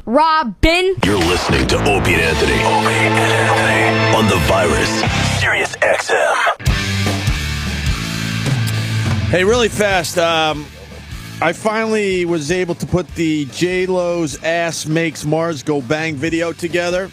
Robin. You're listening to Opie and Anthony. On the virus, Sirius-XM. Hey, really fast. I finally was able to put the J-Lo's Ass Makes Mars Go Bang video together.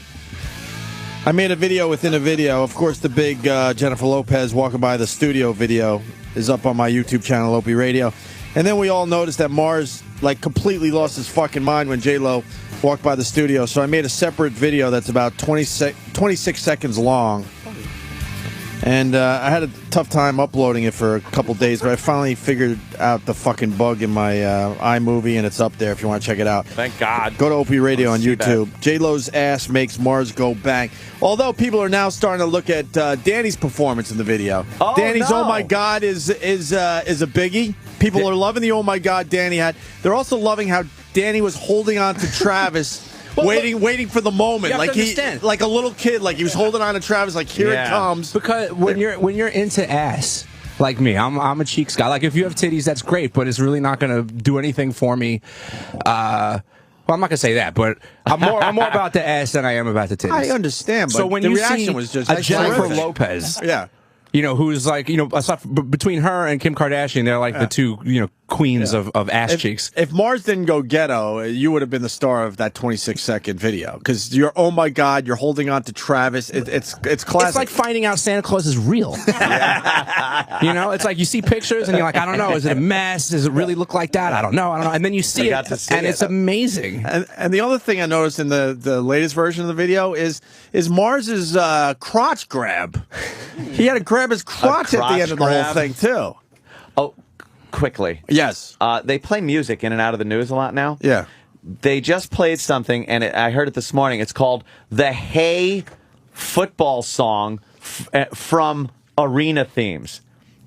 I made a video within a video. Of course, the big Jennifer Lopez walking by the studio video is up on my YouTube channel, Opie Radio. And then we all noticed that Mars, like, completely lost his fucking mind when J-Lo walked by the studio. So I made a separate video that's about 26 seconds long. And I had a tough time uploading it for a couple days, but I finally figured out the fucking bug in my iMovie, and it's up there if you want to check it out. Thank God. Go to Opie Radio on YouTube. J-Lo's Ass Makes Mars Go Bang. Although people are now starting to look at Danny's performance in the video. Oh, Danny's no. Oh My God is a biggie. People are loving the Oh My God Danny had. They're also loving how Danny was holding on to Travis. Waiting for the moment, like a little kid, like he was holding on to Travis, like here it comes. Because when you're into ass, like me, I'm a cheeks guy. Like if you have titties, that's great, but it's really not going to do anything for me. Well, I'm not gonna say that, but I'm more about the ass than I am about the titties. I understand, but so when the you reaction see was just a Jennifer terrific. Lopez, yeah. You know, who's like, aside between her and Kim Kardashian, they're like the two, queens of ass cheeks. If Mars didn't go ghetto, you would have been the star of that 26-second video. Because you're, oh my God, you're holding on to Travis. It's classic. It's like finding out Santa Claus is real. It's like you see pictures and you're like, I don't know, is it a mess? Does it really look like that? I don't know. And then you see it, and it's amazing. And the other thing I noticed in the latest version of the video is Mars's crotch grab. He had to grab his crotch at the end of the whole thing, too. Oh, quickly. Yes. They play music in and out of the news a lot now. Yeah. They just played something, and I heard it this morning. It's called the Hey Football Song from Arena Themes.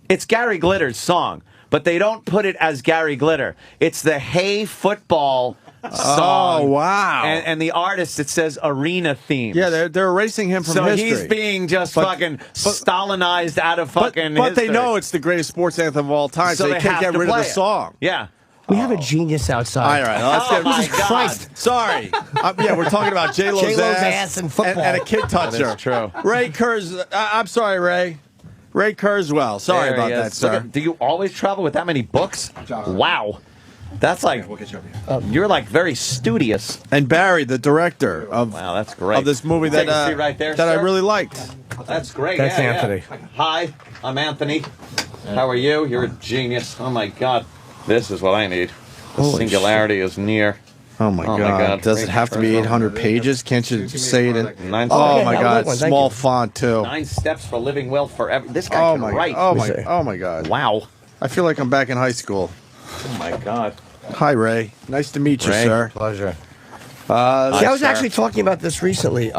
It's Gary Glitter's song, but they don't put it as Gary Glitter. It's the Hey Football song. Oh, wow. And the artist, it says Arena Themes. Yeah, they're erasing him from history. So he's being just fucking Stalinized out of fucking But history. they know it's the greatest sports anthem of all time, so they can't get rid of the song. Yeah. We have a genius outside. All right, let's get my God. Christ. Sorry. Yeah, we're talking about J-Lo's ass and football. and a kid toucher. That's true. Ray Kurz. I'm sorry, Ray. Ray Kurzweil. Sorry There about he that, is. sir. Do you always travel with that many books? Wow. That's like, you're like very studious. And Barry, the director of Wow, that's great. of this movie Take a seat right there, that I sir. really liked. That's great. That's Yeah, Anthony. yeah. Hi, I'm Anthony. How are you? You're a genius. Oh my God. This is what I need. The singularity is near. Oh my God! Does it have to be 800 pages? Can't you say it in? Oh my God! Small font too. 9 steps for living well forever. This guy can write. Oh my God! Wow. I feel like I'm back in high school. Oh my God. Hi, Ray. Nice to meet you, Ray. sir. Pleasure. See, I was actually talking about this recently.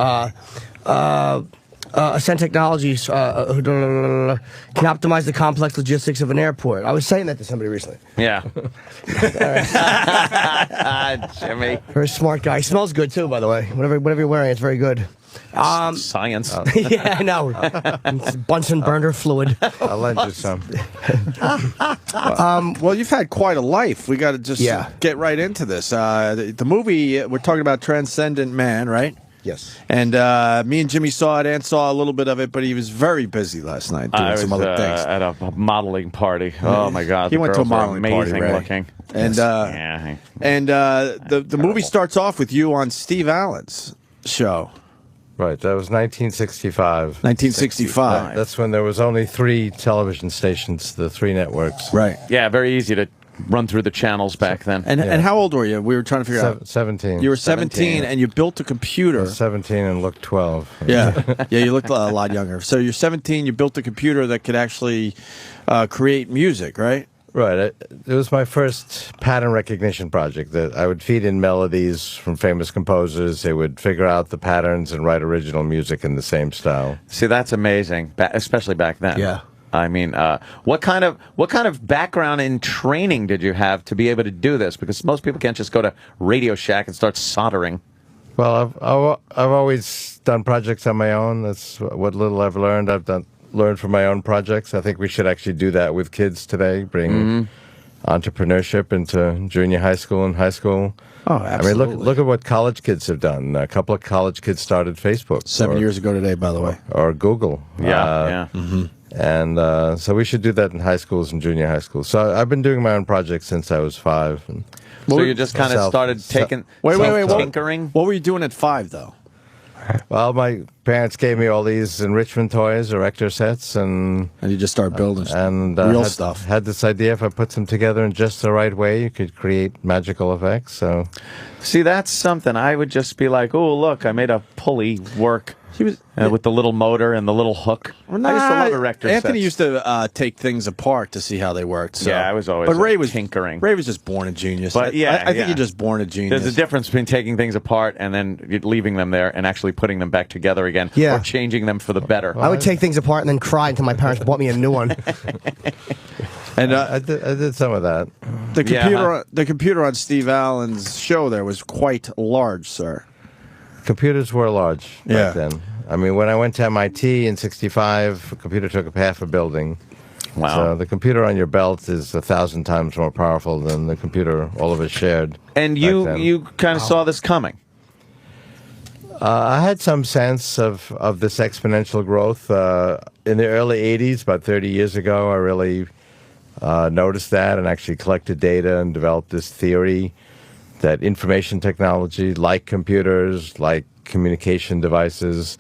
Ascent Technologies can optimize the complex logistics of an airport. I was saying that to somebody recently. Yeah. Jimmy. Very smart guy. He smells good too, by the way. Whatever you're wearing, it's very good. Science. Yeah, I know. It's Bunsen burner fluid. I'll lend you some. well, you've had quite a life. We got to just get right into this. The movie, we're talking about Transcendent Man, right? Yes. And me and Jimmy saw it and saw a little bit of it, but he was very busy last night doing some other things. At a modeling party. Oh my God! He went to a girls are modeling party, amazing Ray. looking. And the movie starts off with you on Steve Allen's show. Right, that was 1965. 1965. That's when there was only 3 television stations, the 3 networks. Right. Yeah, very easy to run through the channels back then. And how old were you? We were trying to figure out. 17. You were 17 and you built a computer. 17 and looked 12. Yeah. Yeah, you looked a lot younger. So you're 17, you built a computer that could actually create music, right? Right. It was my first pattern recognition project that I would feed in melodies from famous composers. They would figure out the patterns and write original music in the same style. See, that's amazing, especially back then. Yeah. I mean, what kind of background and training did you have to be able to do this? Because most people can't just go to Radio Shack and start soldering. Well, I've always done projects on my own. That's what little I've learned. I've learned from my own projects. I think we should actually do that with kids today. Bring entrepreneurship into junior high school and high school. Oh, I mean, absolutely. look at what college kids have done. A couple of college kids started Facebook. 7 years ago today, by the way. Or Google. Yeah. And so we should do that in high schools and junior high schools. So I've been doing my own projects since I was 5. And So you just kind of Self- started taking Wait. tinkering. What were you doing at 5, though? well, my parents gave me all these enrichment toys, erector sets, and And you just started building real stuff. Had this idea if I put them together in just the right way, you could create magical effects. So See, that's something. I would just be like, oh, look, I made a pulley work He was with the little motor and the little hook. I used to love erector Anthony sets. used to take things apart to see how they worked. So. Yeah, I was always But Ray was tinkering. Ray was just born a genius. But yeah, I think yeah. you're just born a genius. There's a difference between taking things apart and then leaving them there and actually putting them back together again Yeah. or changing them for the better. I would take things apart and then cry until my parents bought me a new one. And I did some of that. the Yeah, computer, huh? the computer on Steve Allen's show there was quite large, sir. Computers were large Yeah. back then. I mean, when I went to MIT in '65, a computer took up half a building. Wow. So the computer on your belt is 1,000 times more powerful than the computer all of us shared. And back you then. you kind of saw this coming. I had some sense of this exponential growth. In the early 80s, about 30 years ago, I really noticed that and actually collected data and developed this theory that information technology, like computers, like communication devices,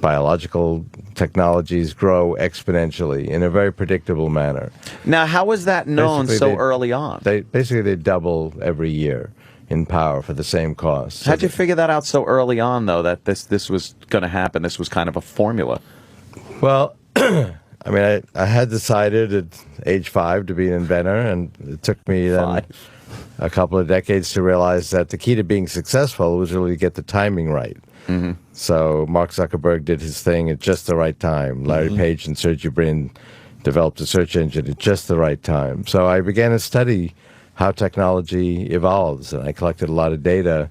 biological technologies, grow exponentially in a very predictable manner. Now, how was that known Basically, so they- early on? They double every year in power for the same cost. So How'd you figure that out so early on, though, that this was going to happen? This was kind of a formula. Well, I mean, I had decided at age 5 to be an inventor, and it took me then a couple of decades to realize that the key to being successful was really to get the timing right. Mm-hmm. So Mark Zuckerberg did his thing at just the right time. Larry Page and Sergey Brin developed a search engine at just the right time. So I began to study how technology evolves, and I collected a lot of data.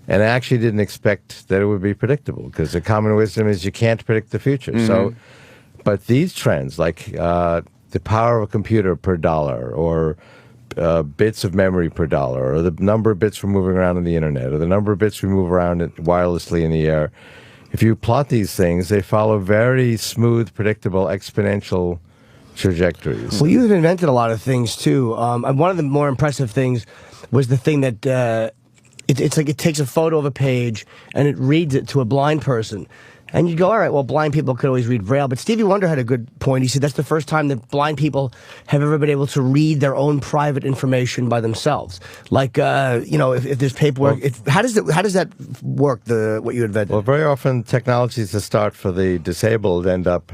And I actually didn't expect that it would be predictable, because the common wisdom is you can't predict the future. So, but these trends, like the power of a computer per dollar, or bits of memory per dollar, or the number of bits we're moving around on the internet, or the number of bits we move around wirelessly in the air, if you plot these things, they follow very smooth, predictable, exponential trajectories. Well, you've invented a lot of things too. And one of the more impressive things was the thing that it's like it takes a photo of a page and it reads it to a blind person. And you go, all right, well, blind people could always read Braille. But Stevie Wonder had a good point. He said that's the first time that blind people have ever been able to read their own private information by themselves. Like, if there's paperwork, how does that work? What you invented? Well, very often technologies that start for the disabled end up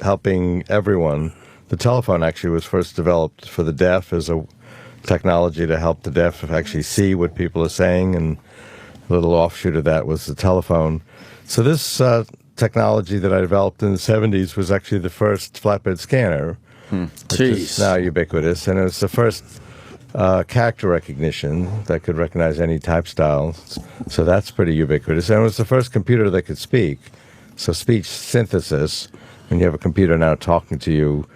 helping everyone. The telephone actually was first developed for the deaf as a technology to help the deaf actually see what people are saying, and a little offshoot of that was the telephone. So this technology that I developed in the 70s was actually the first flatbed scanner, which is now ubiquitous, and it was the first character recognition that could recognize any type style. So that's pretty ubiquitous. And it was the first computer that could speak. So speech synthesis, when you have a computer now talking to you,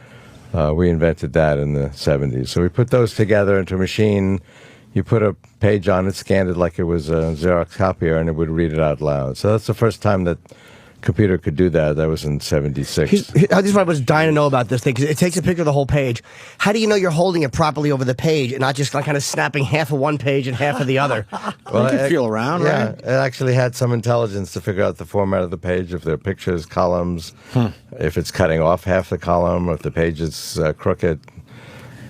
we invented that in the 70s. So we put those together into a machine. You put a page on it, scanned it like it was a Xerox copier, and it would read it out loud. So that's the first time that computer could do that. That was in '76. This is what I was dying to know about this thing, because it takes a picture of the whole page. How do you know you're holding it properly over the page and not just like kind of snapping half of one page and half of the other? Well, you can feel around, yeah, right? it actually had some intelligence to figure out the format of the page, if there are pictures, columns, if it's cutting off half the column, or if the page is crooked.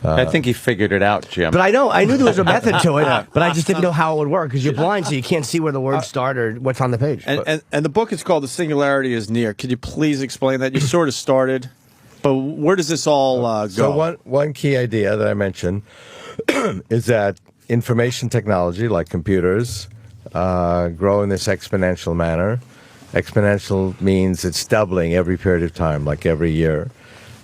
I think he figured it out, Jim. But I knew there was a method to it, but I just didn't know how it would work, because you're blind, so you can't see where the words start or what's on the page. And the book is called The Singularity is Near. Could you please explain that? You sort of started, but where does this all go? So one key idea that I mentioned is that information technology, like computers, grow in this exponential manner. Exponential means it's doubling every period of time, like every year.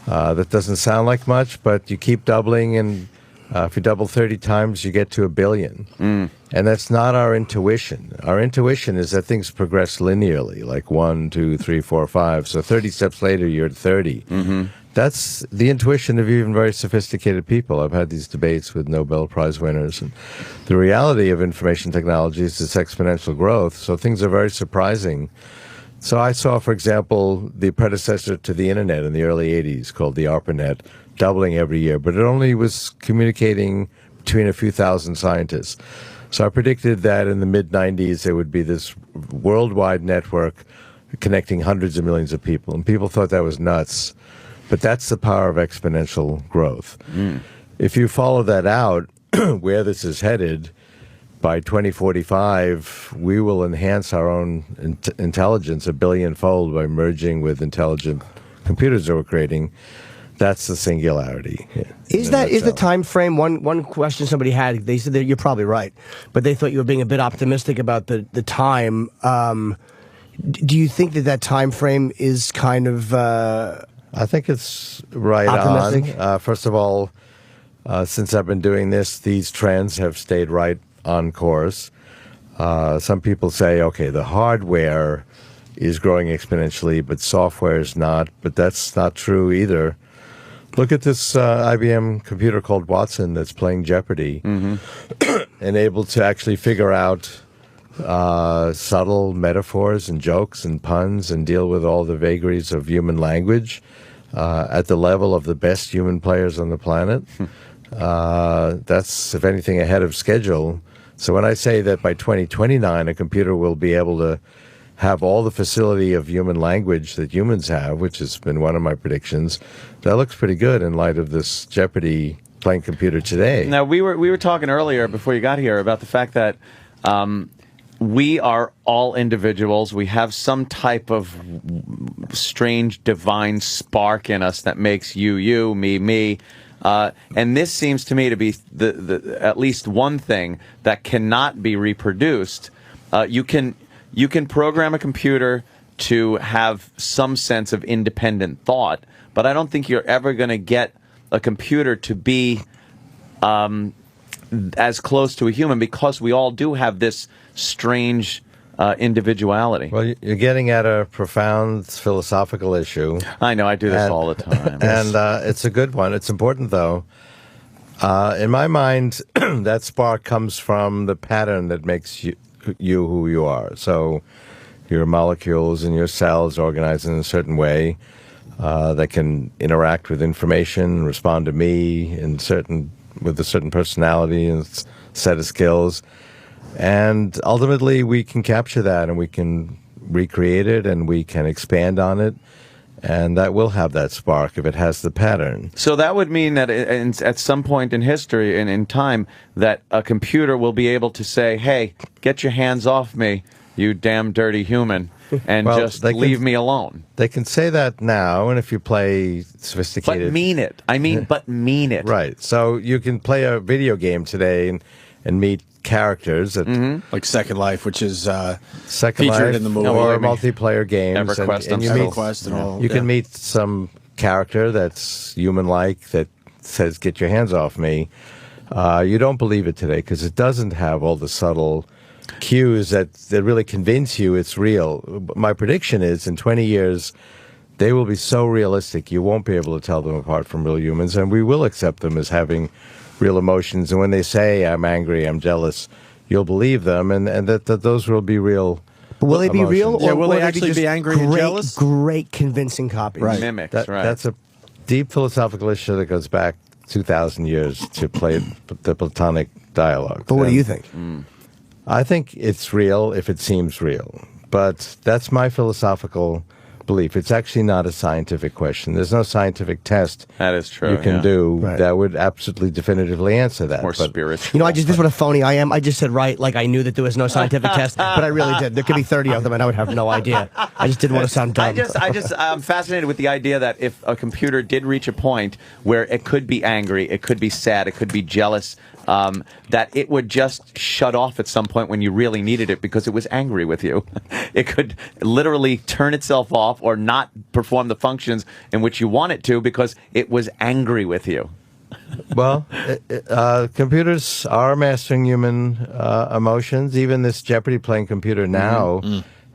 That doesn't sound like much, but you keep doubling, and if you double 30 times, you get to 1 billion. And that's not our intuition. Our intuition is that things progress linearly, like 1, 2, 3, 4, 5. So 30 steps later, you're at 30. That's the intuition of even very sophisticated people. I've had these debates with Nobel Prize winners, and the reality of information technology is its exponential growth. So things are very surprising. So I saw, for example, the predecessor to the internet in the early 80s called the ARPANET doubling every year, but it only was communicating between a few thousand scientists. So I predicted that in the mid-90s there would be this worldwide network connecting hundreds of millions of people, and people thought that was nuts. But that's the power of exponential growth. If you follow that out, where this is headed, by 2045, we will enhance our own intelligence 1 billion-fold by merging with intelligent computers that we're creating. That's the singularity. Is the time frame one question somebody had? They said that you're probably right, but they thought you were being a bit optimistic about the time. Do you think that time frame is kind of? I think it's right optimistic? on. First of all, since I've been doing this, these trends have stayed right on course. Some people say, okay, the hardware is growing exponentially, but software is not. But that's not true either. Look at this IBM computer called Watson that's playing Jeopardy and able to actually figure out subtle metaphors and jokes and puns and deal with all the vagaries of human language at the level of the best human players on the planet. That's, if anything, ahead of schedule. So when I say that by 2029 a computer will be able to have all the facility of human language that humans have, which has been one of my predictions, that looks pretty good in light of this Jeopardy playing computer today. Now, we were talking earlier before you got here about the fact that we are all individuals. We have some type of strange divine spark in us that makes you, me. And this seems to me to be the at least one thing that cannot be reproduced. You can program a computer to have some sense of independent thought, but I don't think you're ever going to get a computer to be as close to a human, because we all do have this strange individuality. Well, you're getting at a profound philosophical issue. I know, I do this all the time. And it's a good one. It's important, though. In my mind, that spark comes from the pattern that makes you who you are. So your molecules and your cells organized in a certain way that can interact with information, respond to me with a certain personality and set of skills. And ultimately, we can capture that and we can recreate it and we can expand on it. And that will have that spark if it has the pattern. So that would mean that at some point in history and in time, that a computer will be able to say, hey, get your hands off me, you damn dirty human, and just leave me alone. They can say that now, and if you play sophisticated... But mean it. But mean it. Right. So you can play a video game today and meet characters that like Second Life, which is Second featured Life in the movie, or multiplayer games, EverQuest and you meet you can meet some character that's human-like that says, "Get your hands off me." You don't believe it today because it doesn't have all the subtle cues that really convince you it's real. My prediction is in 20 years they will be so realistic you won't be able to tell them apart from real humans, and we will accept them as having real emotions. And when they say, I'm angry, I'm jealous, you'll believe them, and that those will be real. But will they be real, or will they actually be angry and jealous? Great convincing copies. Right. Mimics, right. That's a deep philosophical issue that goes back 2,000 years to play the Platonic dialogue. But what do you think? I think it's real if it seems real. But that's my philosophical belief. It's actually not a scientific question. There's no scientific test That is true, you can yeah. do Right. that would absolutely definitively answer that. More But spiritual. You know, this is what a phony I am. I just said right, like I knew that there was no scientific test, but I really did. There could be 30 of them, and I would have no idea. I just didn't want to sound dumb. I'm fascinated with the idea that if a computer did reach a point where it could be angry, it could be sad, it could be jealous, that it would just shut off at some point when you really needed it because it was angry with you. It could literally turn itself off or not perform the functions in which you want it to because it was angry with you. Well, computers are mastering human emotions. Even this Jeopardy playing computer now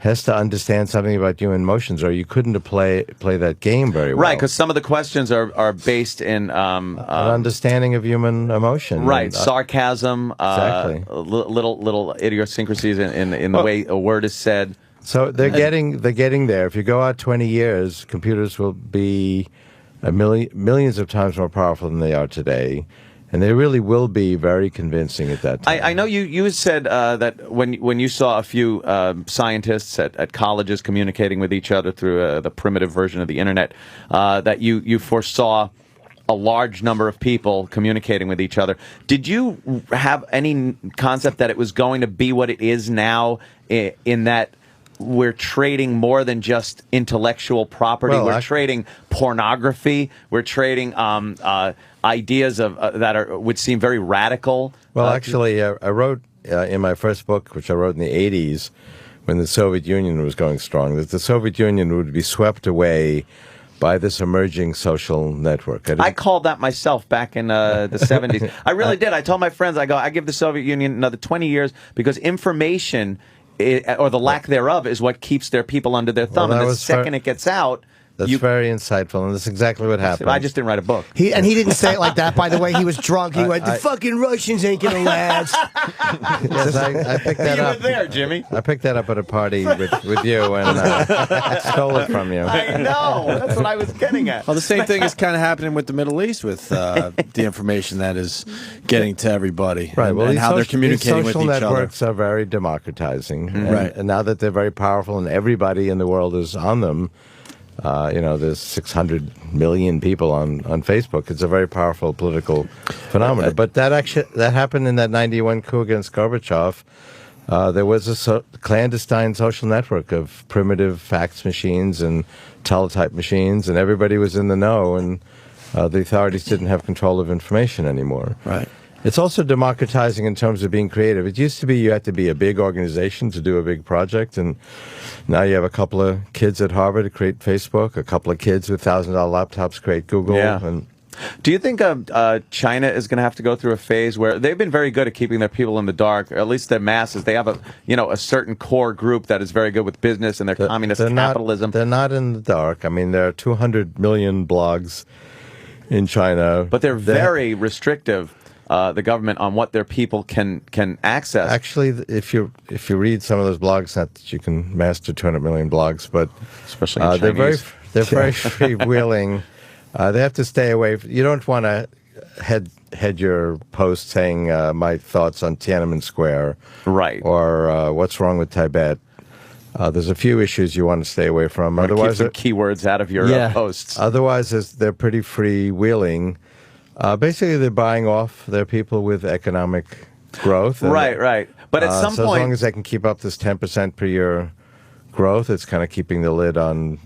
has to understand something about human emotions, or you couldn't play that game very well. Right, because some of the questions are based in an understanding of human emotion. Right, And, sarcasm, exactly. little idiosyncrasies in the way a word is said. So they're getting there. If you go out 20 years, computers will be millions of times more powerful than they are today. And they really will be very convincing at that time. I know you said that when you saw a few scientists at colleges communicating with each other through the primitive version of the internet, that you foresaw a large number of people communicating with each other. Did you have any concept that it was going to be what it is now, in that we're trading more than just intellectual property? Well, we're trading pornography. We're trading ideas that would seem very radical. Well, actually, I wrote in my first book, which I wrote in the 80s, when the Soviet Union was going strong, that the Soviet Union would be swept away by this emerging social network. I called that myself back in the 70s. I really did. I told my friends, I give the Soviet Union another 20 years because information, or the lack thereof, is what keeps their people under their thumb. Well, and the second it gets out... That's very insightful, and that's exactly what happened. I just didn't write a book. He didn't say it like that, by the way. He was drunk. He went, the fucking Russians ain't gonna last. Yes, I picked that up. You were there, Jimmy. I picked that up at a party with you and stole it from you. I know. That's what I was getting at. Well, the same thing is kind of happening with the Middle East, with the information that is getting to everybody, right? Well, and how they're communicating with each other. Social networks are very democratizing, right? And now that they're very powerful and everybody in the world is on them. There's 600 million people on Facebook. It's a very powerful political phenomenon. But that happened in that 91 coup against Gorbachev. There was a clandestine social network of primitive fax machines and teletype machines, and everybody was in the know, and the authorities didn't have control of information anymore. Right. It's also democratizing in terms of being creative. It used to be you had to be a big organization to do a big project, and now you have a couple of kids at Harvard to create Facebook, a couple of kids with $1,000 laptops create Google. Yeah. And do you think China is going to have to go through a phase where they've been very good at keeping their people in the dark, or at least their masses? They have a certain core group that is very good with business and their communist capitalism. They're not in the dark. I mean, there are 200 million blogs in China. But they're very restrictive. The government on what their people can access. Actually, if you read some of those blogs, not that you can master 200 million blogs, but especially in Chinese. they're very freewheeling. They have to stay away. You don't want to head your post saying my thoughts on Tiananmen Square, right? Or what's wrong with Tibet. There's a few issues you want to stay away from. Or otherwise, keep some keywords out of your posts. Otherwise, they're pretty freewheeling. Basically, they're buying off their people with economic growth. Right. But at some point... as long as they can keep up this 10% per year growth, it's kind of keeping the lid on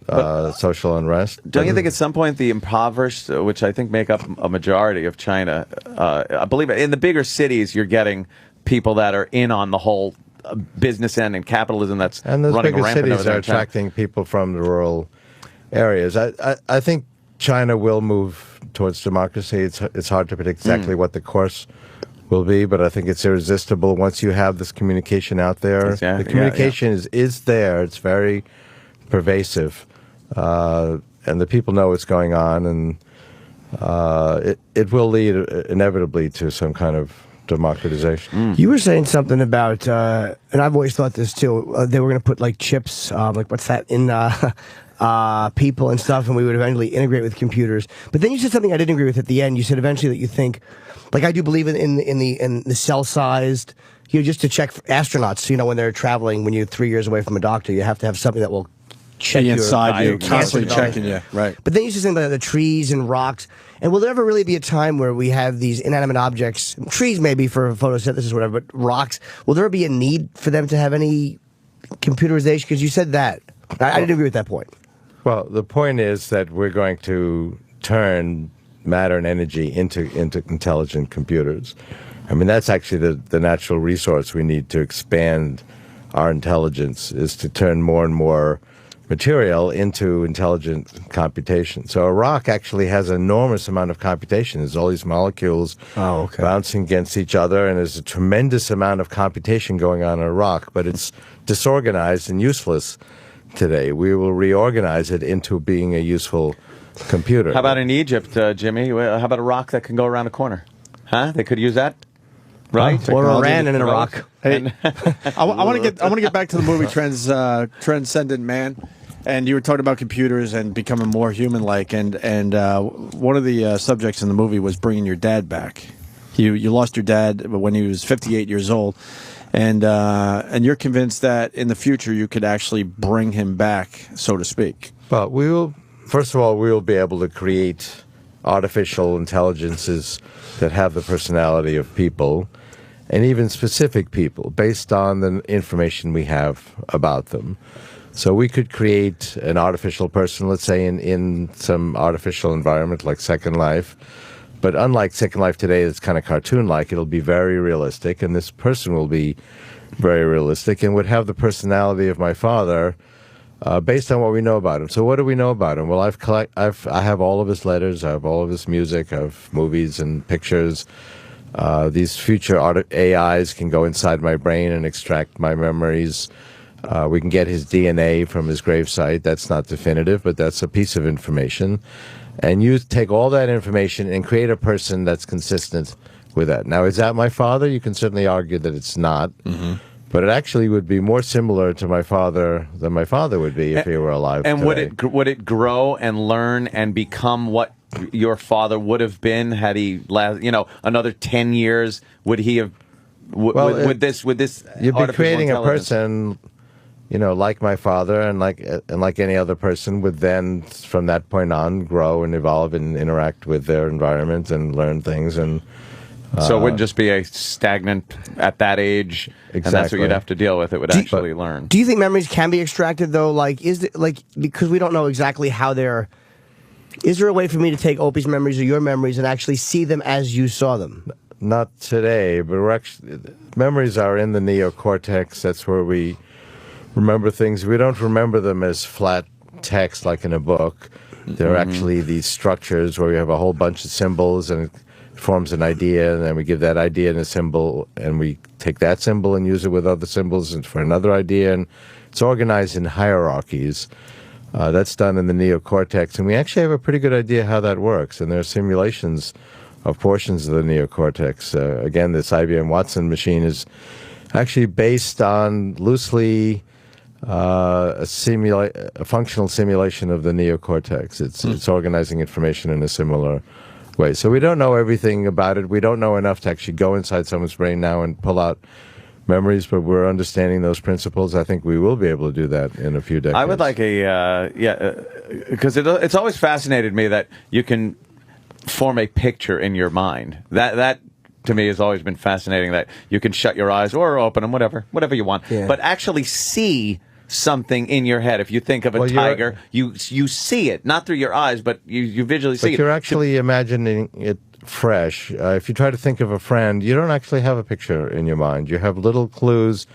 social unrest. Don't you think at some point the impoverished, which I think make up a majority of China, I believe in the bigger cities, you're getting people that are in on the whole business end and capitalism that's and those running bigger rampant cities are attracting people from the rural areas. I think China will move towards democracy. It's hard to predict exactly what the course will be, but I think it's irresistible once you have this communication out there. Exactly. The communication is there. It's very pervasive, and the people know what's going on, and it will lead inevitably to some kind of democratization. You were saying something about, and I've always thought this too, they were going to put like chips, like what's that, in people and stuff, and we would eventually integrate with computers. But then you said something I didn't agree with at the end. You said eventually that you think, like I do believe in the cell-sized, just to check for astronauts, when they're traveling, when you're 3 years away from a doctor, you have to have something that will check inside you, cancer constantly checking you, right? But then you said something about the trees and rocks. And will there ever really be a time where we have these inanimate objects, trees maybe for photosynthesis or whatever, but rocks, will there be a need for them to have any computerization? Because you said that. I didn't agree with that point. Well, the point is that we're going to turn matter and energy into intelligent computers. I mean, that's actually the natural resource we need to expand our intelligence, is to turn more and more material into intelligent computation. So a rock actually has an enormous amount of computation. There's all these molecules bouncing against each other, and there's a tremendous amount of computation going on in a rock, but it's disorganized and useless today. We will reorganize it into being a useful computer. How about in Egypt, Jimmy? How about a rock that can go around a corner? Huh? They could use that? Right? Or Iran and Iraq. Hey, I want to get back to the movie Transcendent Man, and you were talking about computers and becoming more human-like, and one of the subjects in the movie was bringing your dad back. You lost your dad when he was 58 years old, and you're convinced that in the future you could actually bring him back, so to speak. Well, first of all, we will be able to create artificial intelligences that have the personality of people, and even specific people, based on the information we have about them. So we could create an artificial person, let's say, in some artificial environment like Second Life. But unlike Second Life today, it's kind of cartoon-like. It'll be very realistic, and this person will be very realistic and would have the personality of my father, based on what we know about him. So what do we know about him? Well, I have all of his letters, I have all of his music, I have movies and pictures. These future AIs can go inside my brain and extract my memories. We can get his DNA from his gravesite. That's not definitive, but that's a piece of information. And you take all that information and create a person that's consistent with that. Now, is that my father? You can certainly argue that it's not. Mm-hmm. But it actually would be more similar to my father than my father would be if he were alive and today. would it grow and learn and become what your father would have been had he another 10 years? Would he have? Would this? You'd be creating a person, like my father, and like any other person, would then from that point on grow and evolve and interact with their environment and learn things and. So it wouldn't just be a stagnant at that age, exactly. And that's what you'd have to deal with. It would actually learn. Do you think memories can be extracted though? Because we don't know exactly how they're. Is there a way for me to take Opie's memories or your memories and actually see them as you saw them? Not today, but memories are in the neocortex. That's where we remember things. We don't remember them as flat text like in a book. They're actually these structures where we have a whole bunch of symbols and forms an idea, and then we give that idea in a symbol, and we take that symbol and use it with other symbols and for another idea, and it's organized in hierarchies. That's done in the neocortex, and we actually have a pretty good idea how that works, and there are simulations of portions of the neocortex. Again, this IBM Watson machine is actually based on loosely a functional simulation of the neocortex. It's organizing information in a similar way. So we don't know everything about it. We don't know enough to actually go inside someone's brain now and pull out memories, but we're understanding those principles. I think we will be able to do that in a few decades. I would like because it's always fascinated me that you can form a picture in your mind. That to me has always been fascinating, that you can shut your eyes or open them, whatever you want, but actually see something in your head. If you think of a tiger, you see it, not through your eyes, but you visually see it. But you're actually imagining it fresh. If you try to think of a friend, you don't actually have a picture in your mind. You have little clues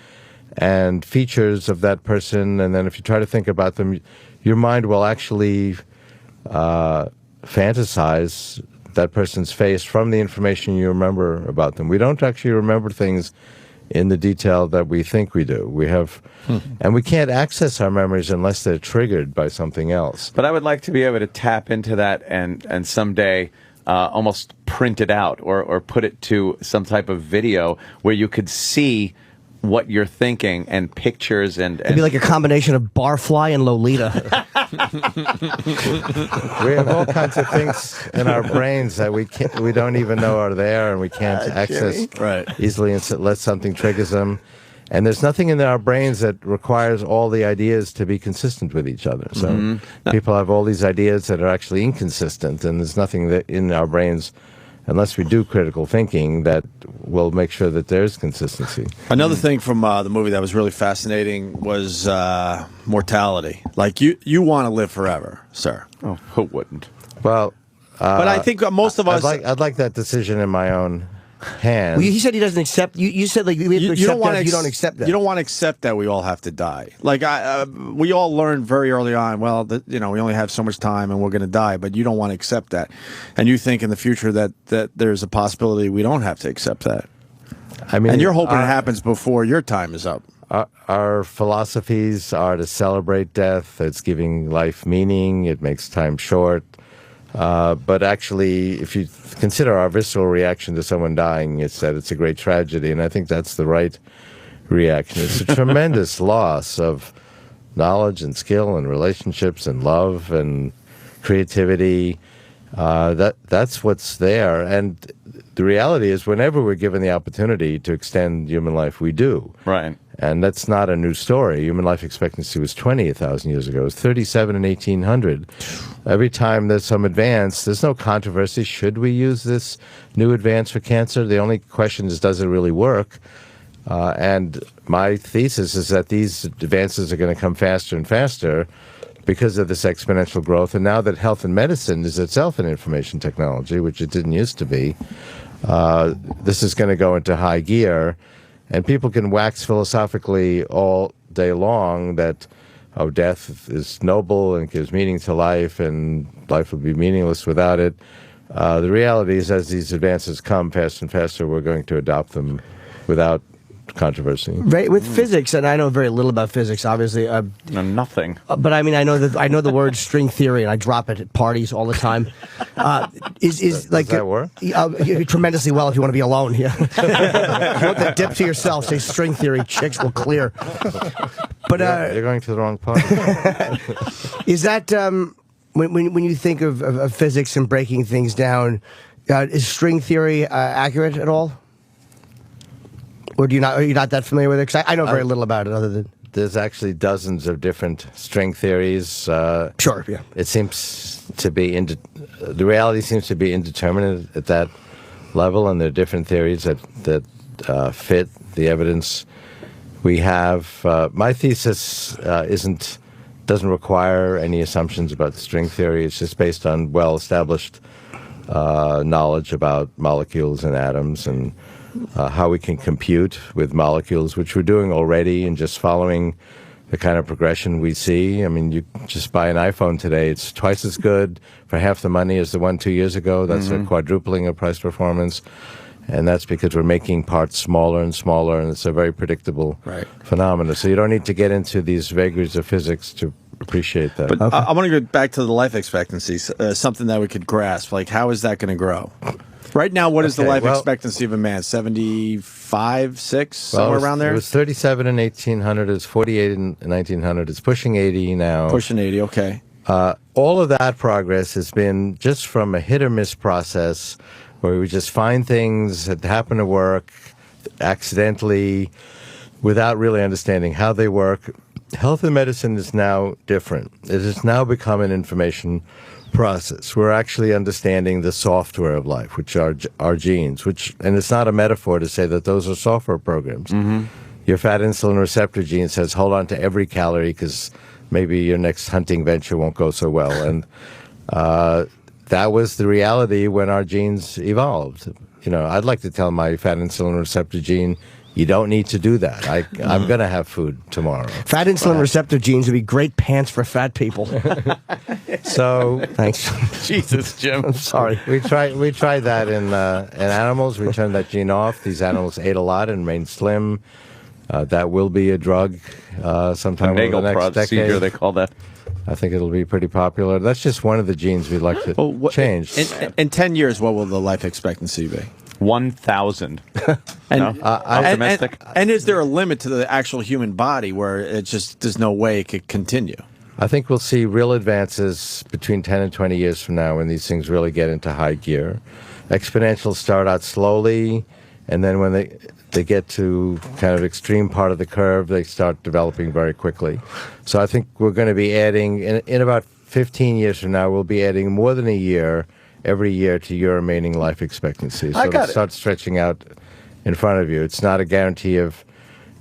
and features of that person, and then if you try to think about them, your mind will actually fantasize that person's face from the information you remember about them. We don't actually remember things in the detail that we think we do. We have, and we can't access our memories unless they're triggered by something else. But I would like to be able to tap into that and someday almost print it out or put it to some type of video where you could see what you're thinking and pictures and it'd be like a combination of Barfly and Lolita. We have all kinds of things in our brains that we don't even know are there, and we can't access easily unless something triggers them. And there's nothing in our brains that requires all the ideas to be consistent with each other. So people have all these ideas that are actually inconsistent, and there's nothing that in our brains, unless we do critical thinking, that will make sure that there's consistency. Another thing from the movie that was really fascinating was mortality. Like, you want to live forever, sir. Oh, who wouldn't? Well, but I think most of us... I'd like that decision in my own hands. Well, he said he doesn't accept. You said like we have to accept that. You don't accept that. You don't want to accept that we all have to die. Like we all learned very early on. Well, we only have so much time and we're going to die. But you don't want to accept that, and you think in the future that there's a possibility we don't have to accept that. I mean, and you're hoping it happens before your time is up. Our philosophies are to celebrate death. It's giving life meaning. It makes time short. But actually, if you consider our visceral reaction to someone dying, it's that it's a great tragedy. And I think that's the right reaction. It's a tremendous loss of knowledge and skill and relationships and love and creativity. That's what's there. And the reality is whenever we're given the opportunity to extend human life, we do. Right. And that's not a new story. Human life expectancy was 20 1,000 years ago. It was 37 in 1800. Every time there's some advance, there's no controversy. Should we use this new advance for cancer? The only question is, does it really work? And my thesis is that these advances are going to come faster and faster because of this exponential growth. And now that health and medicine is itself an information technology, which it didn't used to be, this is going to go into high gear. And people can wax philosophically all day long that, death is noble and gives meaning to life, and life would be meaningless without it. The reality is, as these advances come faster and faster, we're going to adopt them without controversy. Right, with physics, and I know very little about physics, obviously. Nothing. But I mean, I know the word string theory, and I drop it at parties all the time. Does that work? Tremendously well if you want to be alone. Yeah, if you want the dip to yourself. Say string theory, chicks will clear. But you're going to the wrong party. Is that when you think of physics and breaking things down, is string theory accurate at all? Or are you not that familiar with it? Because I know very little about it other than... There's actually dozens of different string theories. Sure, yeah. It seems to be... the reality seems to be indeterminate at that level, and there are different theories that fit the evidence we have. My thesis doesn't require any assumptions about the string theory. It's just based on well-established knowledge about molecules and atoms and how we can compute with molecules, which we're doing already, and just following the kind of progression we see. I mean, you just buy an iPhone today, it's twice as good for half the money as the one 2 years ago. That's a quadrupling of price performance. And that's because we're making parts smaller and smaller, and it's a very predictable phenomenon. So you don't need to get into these vagaries of physics to appreciate that. But I want to go back to the life expectancy, something that we could grasp. Like, how is that going to grow? Right now, what is the life expectancy of a man? 75, 6, somewhere around there? It was 37 in 1800. It was 48 in 1900. It's pushing 80 now. Pushing 80, okay. All of that progress has been just from a hit-or-miss process where we just find things that happen to work accidentally without really understanding how they work. Health and medicine is now different. It has now become an information process. We're actually understanding the software of life, which are our genes, and it's not a metaphor to say that those are software programs. Your fat insulin receptor gene says, hold on to every calorie because maybe your next hunting venture won't go so well. And that was the reality when our genes evolved. I'd like to tell my fat insulin receptor gene, you don't need to do that. I'm going to have food tomorrow. Fat insulin receptor genes would be great pants for fat people. So thanks. Jesus, Jim. I'm sorry. We tried that in animals. We turned that gene off. These animals ate a lot and remained slim. That will be a drug sometime over the next decade. They call that. I think it'll be pretty popular. That's just one of the genes we'd like to change. In 10 years, what will the life expectancy be? 1,000. Optimistic. And is there a limit to the actual human body where there's no way it could continue? I think we'll see real advances between 10 and 20 years from now when these things really get into high gear. Exponentials start out slowly, and then when they get to kind of extreme part of the curve, they start developing very quickly. So I think we're going to be adding, in about 15 years from now, we'll be adding more than a year every year to your remaining life expectancy. So it'll start stretching out in front of you. It's not a guarantee of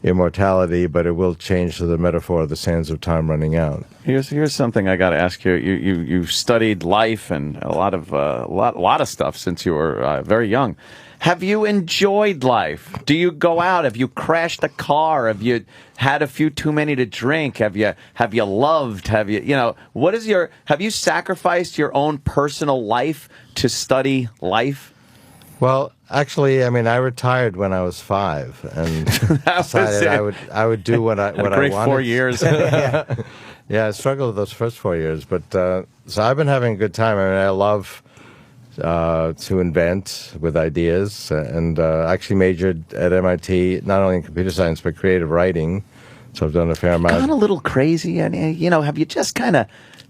immortality, but it will change to the metaphor of the sands of time running out. Here's something I got to ask you. You've studied life and a lot of stuff since you were very young. Have you enjoyed life? Do you go out? Have you crashed a car? Have you had a few too many to drink? Have you loved? Have you sacrificed your own personal life to study life? Well, actually, I mean, I retired when I was 5 and decided I would do what I wanted. Great 4 years. Yeah, I struggled with those first 4 years, but so I've been having a good time. I mean, I love to invent with ideas, and actually majored at MIT not only in computer science but creative writing. So I've done a fair amount. Gone a little crazy, and have you just kind of,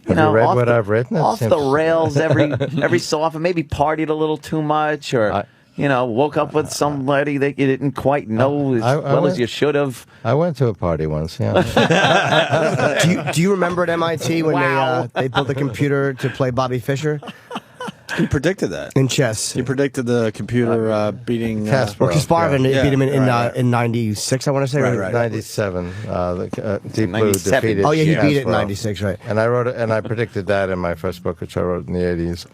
Have you read what I've written? Off the rails every so often, maybe partied a little too much, or woke up with somebody that you didn't quite know as you should have. I went to a party once. Yeah. Do you remember at MIT when they built a computer to play Bobby Fischer? He predicted that in chess. He predicted the computer beating Kasparov. Kasparov beat him in 96, I want to say. Right. 97. Deep Blue defeated. Oh yeah, he beat it in Kasparov. 96, right? And I predicted that in my first book, which I wrote in the 80s.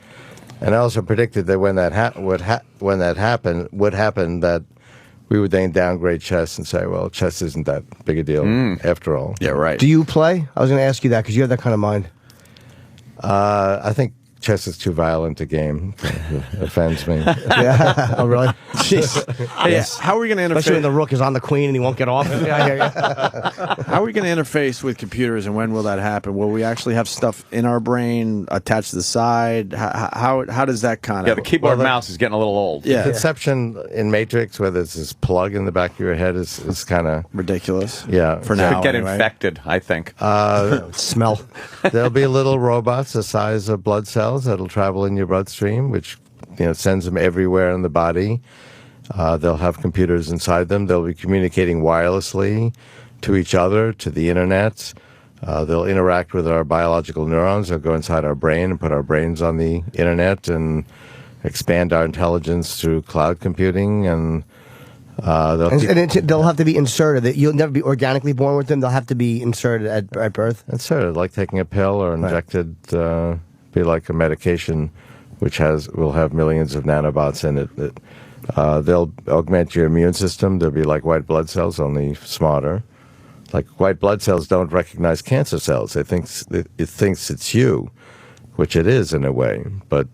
And I also predicted that when that would happen, that we would then downgrade chess and say, well, chess isn't that big a deal after all. Yeah, right. Do you play? I was going to ask you that because you have that kind of mind. I think chess is too violent a game. It offends me. Yeah. Oh, really? Jeez. Yes. How are we going to interface? Especially when the rook is on the queen and he won't get off. How are we going to interface with computers, and when will that happen? Will we actually have stuff in our brain attached to the side? How does that kind of... Yeah, the keyboard mouse is getting a little old. Yeah. The conception in Matrix, where there's this plug in the back of your head, is kind of... ridiculous. Yeah. For now. Could get anyway. infected, I think. Smell. There'll be little robots the size of blood cells that'll travel in your bloodstream, which sends them everywhere in the body. They'll have computers inside them. They'll be communicating wirelessly to each other, to the internet. They'll interact with our biological neurons. They'll go inside our brain and put our brains on the internet and expand our intelligence through cloud computing. And they'll have to be inserted. You'll never be organically born with them. They'll have to be inserted at birth. It's sort of like taking a pill or injected. Be like a medication, which will have millions of nanobots in it. They'll augment your immune system. They'll be like white blood cells, only smarter. Like white blood cells don't recognize cancer cells. It thinks it's you, which it is in a way. But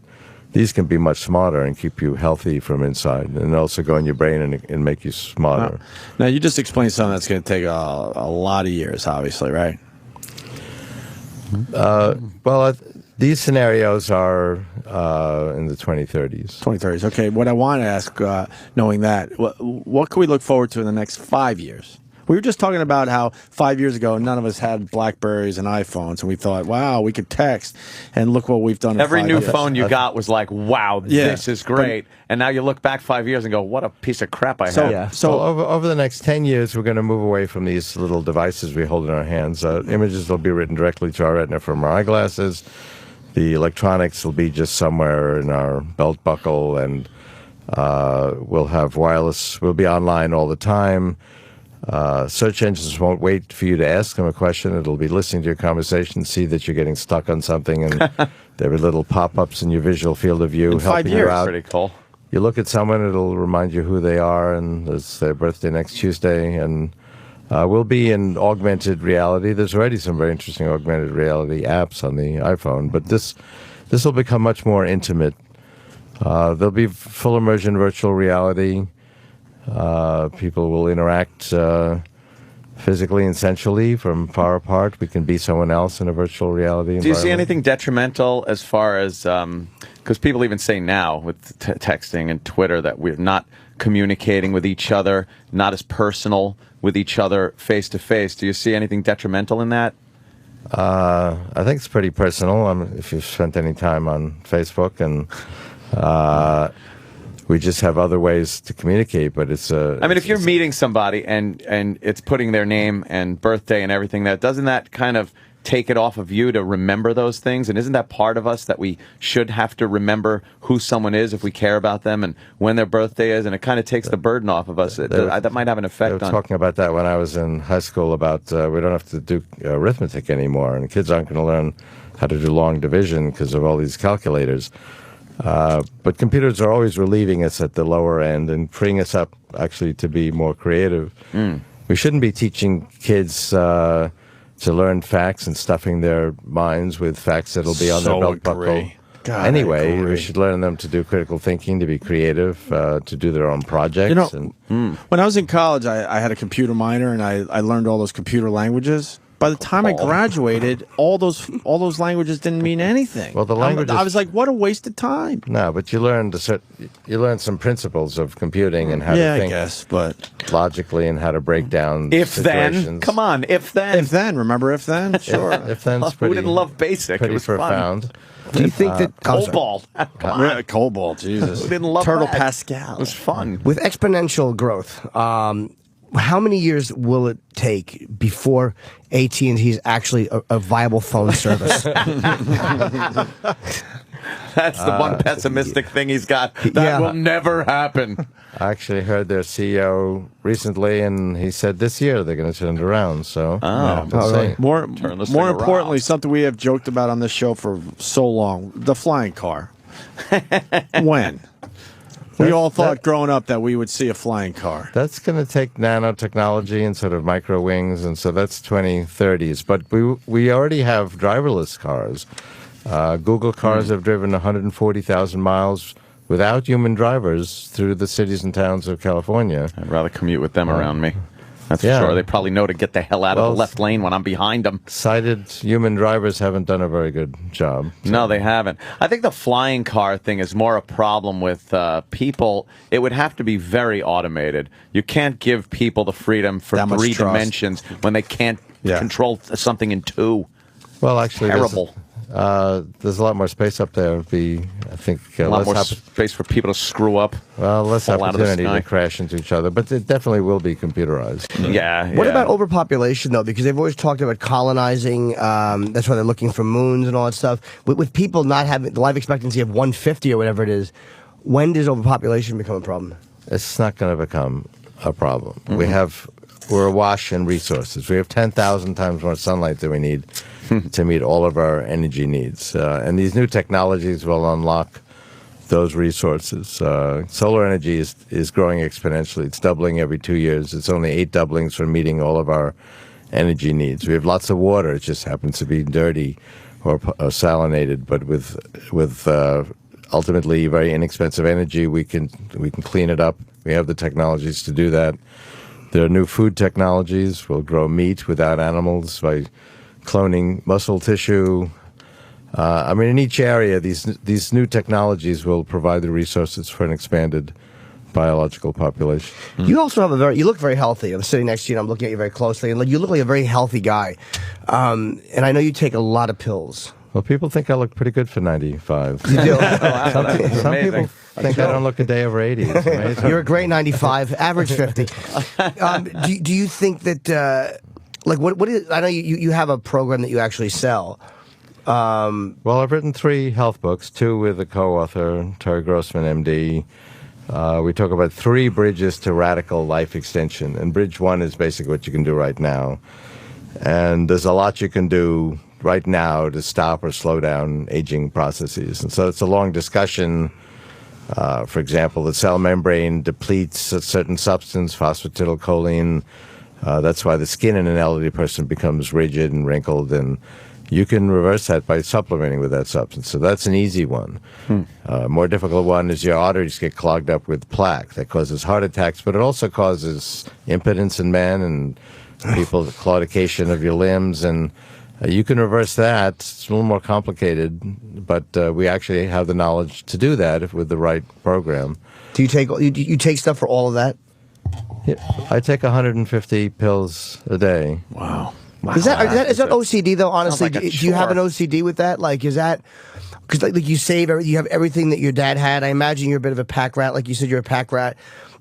these can be much smarter and keep you healthy from inside, and also go in your brain and make you smarter. Wow. Now, you just explained something that's going to take a lot of years, obviously, right? These scenarios are in the 2030s. 2030s. Okay, what I want to ask, knowing that, what can we look forward to in the next 5 years? We were just talking about how 5 years ago, none of us had BlackBerries and iPhones, and we thought, wow, we could text, and look what we've done in Every 5 new years. phone you got was like, wow, this is great. And now you look back 5 years and go, what a piece of crap I had. So over the next 10 years, we're going to move away from these little devices we hold in our hands. Images will be written directly to our retina from our eyeglasses. The electronics will be just somewhere in our belt buckle, and we'll have wireless. We'll be online all the time. Search engines won't wait for you to ask them a question. It'll be listening to your conversation, see that you're getting stuck on something, and there are little pop-ups in your visual field of view in helping 5 years. you out. Pretty cool. You look at someone, it'll remind you who they are, and it's their birthday next Tuesday, and we'll be in augmented reality. There's already some very interesting augmented reality apps on the iPhone, but this will become much more intimate. There'll be full immersion virtual reality. People will interact physically and sensually from far apart. We can be someone else in a virtual reality environment. Do you see anything detrimental as far as, because people even say now with texting and Twitter that we're not communicating with each other, not as personal with each other face to face. Do you see anything detrimental in that? I think it's pretty personal. If you've spent any time on Facebook, and we just have other ways to communicate. But it's I mean, if you're meeting somebody and it's putting their name and birthday and everything, doesn't that kind of take it off of you to remember those things? And isn't that part of us that we should have to remember who someone is if we care about them and when their birthday is? And it kind of takes the burden off of us. That might have an effect They were on. talking about that when I was in high school about we don't have to do arithmetic anymore, and kids aren't going to learn how to do long division because of all these calculators. But computers are always relieving us at the lower end and freeing us up actually to be more creative. We shouldn't be teaching kids to learn facts and stuffing their minds with facts that'll be on their belt buckle. God, Anyway, we should learn them to do critical thinking, to be creative, to do their own projects. When I was in college, I had a computer minor, and I learned all those computer languages. By the time I graduated, all those languages didn't mean anything. Well, the languages- I was like, what a waste of time. No, but you learned some principles of computing and how to I think guess, but logically and how to break down If situations. then, come on, if then. if then, remember if then? Sure. If then's Who pretty, didn't love basic? pretty It was profound. fun. Do you think that Cobalt. Yeah, Cobalt, Jesus. Who didn't love Turtle that? Pascal. It was fun. with exponential growth, how many years will it take before AT&T is actually a viable phone service? That's the one pessimistic thing he's got. That yeah. will never happen. I actually heard their CEO recently, and he said this year they're going to turn it around. So, we'll see. More Turn this thing importantly, around. something we have joked about on this show for so long, the flying car. When? We all thought growing up that we would see a flying car. That's going to take nanotechnology and sort of micro wings, and so that's 2030s. But we already have driverless cars. Google cars have driven 140,000 miles without human drivers through the cities and towns of California. I'd rather commute with them around me. That's Yeah. for sure. They probably know to get the hell out of Well, the left lane when I'm behind them. Sighted human drivers haven't done a very good job. No, they haven't. I think the flying car thing is more a problem with people. It would have to be very automated. You can't give people the freedom for That much 3 trust. dimensions when they can't control something in 2. Well, actually, Terrible. There's a lot more space up there. I think A lot more less space for people to screw up. less fall out of the opportunity sky. to crash into each other, but it definitely will be computerized. Yeah. What yeah. about overpopulation, though? Because they've always talked about colonizing. That's why they're looking for moons and all that stuff. With people not having the life expectancy of 150 or whatever it is, when does overpopulation become a problem? It's not going to become a problem. We're awash in resources. We have 10,000 times more sunlight than we need to meet all of our energy needs. And these new technologies will unlock those resources. Solar energy is growing exponentially. It's doubling every 2 years. It's only 8 doublings for meeting all of our energy needs. We have lots of water. It just happens to be dirty or salinated, but with ultimately very inexpensive energy, we can clean it up. We have the technologies to do that. There are new food technologies. We'll grow meat without animals by cloning muscle tissue. In each area, these new technologies will provide the resources for an expanded biological population. You also have you look very healthy. I'm sitting next to you and I'm looking at you very closely, and you look like a very healthy guy. And I know you take a lot of pills. Well, people think I look pretty good for 95. You do. Some people think I don't look a day over 80. It's amazing. You're a great 95, average 50. Do you think that, what is, I know you have a program that you actually sell. Well, I've written 3 health books, 2 with a co-author, Terry Grossman, MD. We talk about 3 bridges to radical life extension. And bridge 1 is basically what you can do right now. And there's a lot you can do right now to stop or slow down aging processes. And so it's a long discussion. For example, the cell membrane depletes a certain substance, phosphatidylcholine. That's why the skin in an elderly person becomes rigid and wrinkled, and you can reverse that by supplementing with that substance. So that's an easy one. More difficult one is your arteries get clogged up with plaque. That causes heart attacks, but it also causes impotence in men and people, claudication of your limbs, and you can reverse that. It's a little more complicated, but we actually have the knowledge to do that with the right program. Do you take stuff for all of that? Yeah, I take 150 pills a day. Wow. Is that OCD though? Honestly, like a do you have an chore. OCD with that? Like, is that because like you have everything that your dad had? I imagine you're a bit of a pack rat. Like you said, you're a pack rat.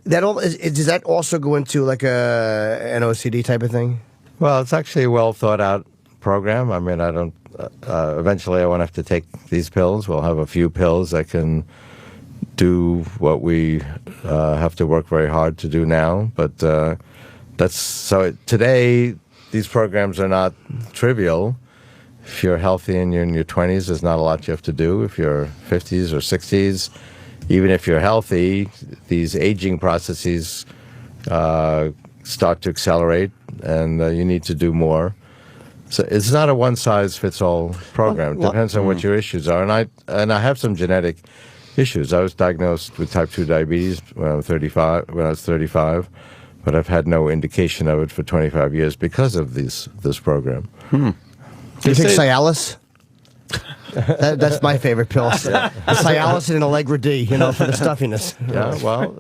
Does that also go into like an OCD type of thing? Well, it's actually a well thought out program. I mean, I don't. Eventually, I won't have to take these pills. We'll have a few pills that can do what we have to work very hard to do now. But that's so. Today, these programs are not trivial. If you're healthy and you're in your 20s, there's not a lot you have to do. If you're 50s or 60s, even if you're healthy, these aging processes start to accelerate, and you need to do more. So it's not a one-size-fits-all program. It depends on what your issues are. And I have some genetic issues. I was diagnosed with type 2 diabetes when I was 35, but I've had no indication of it for 25 years because of this program. Do you take Cialis? That's my favorite pill. Cialis and Allegra D, for the stuffiness. Yeah, well,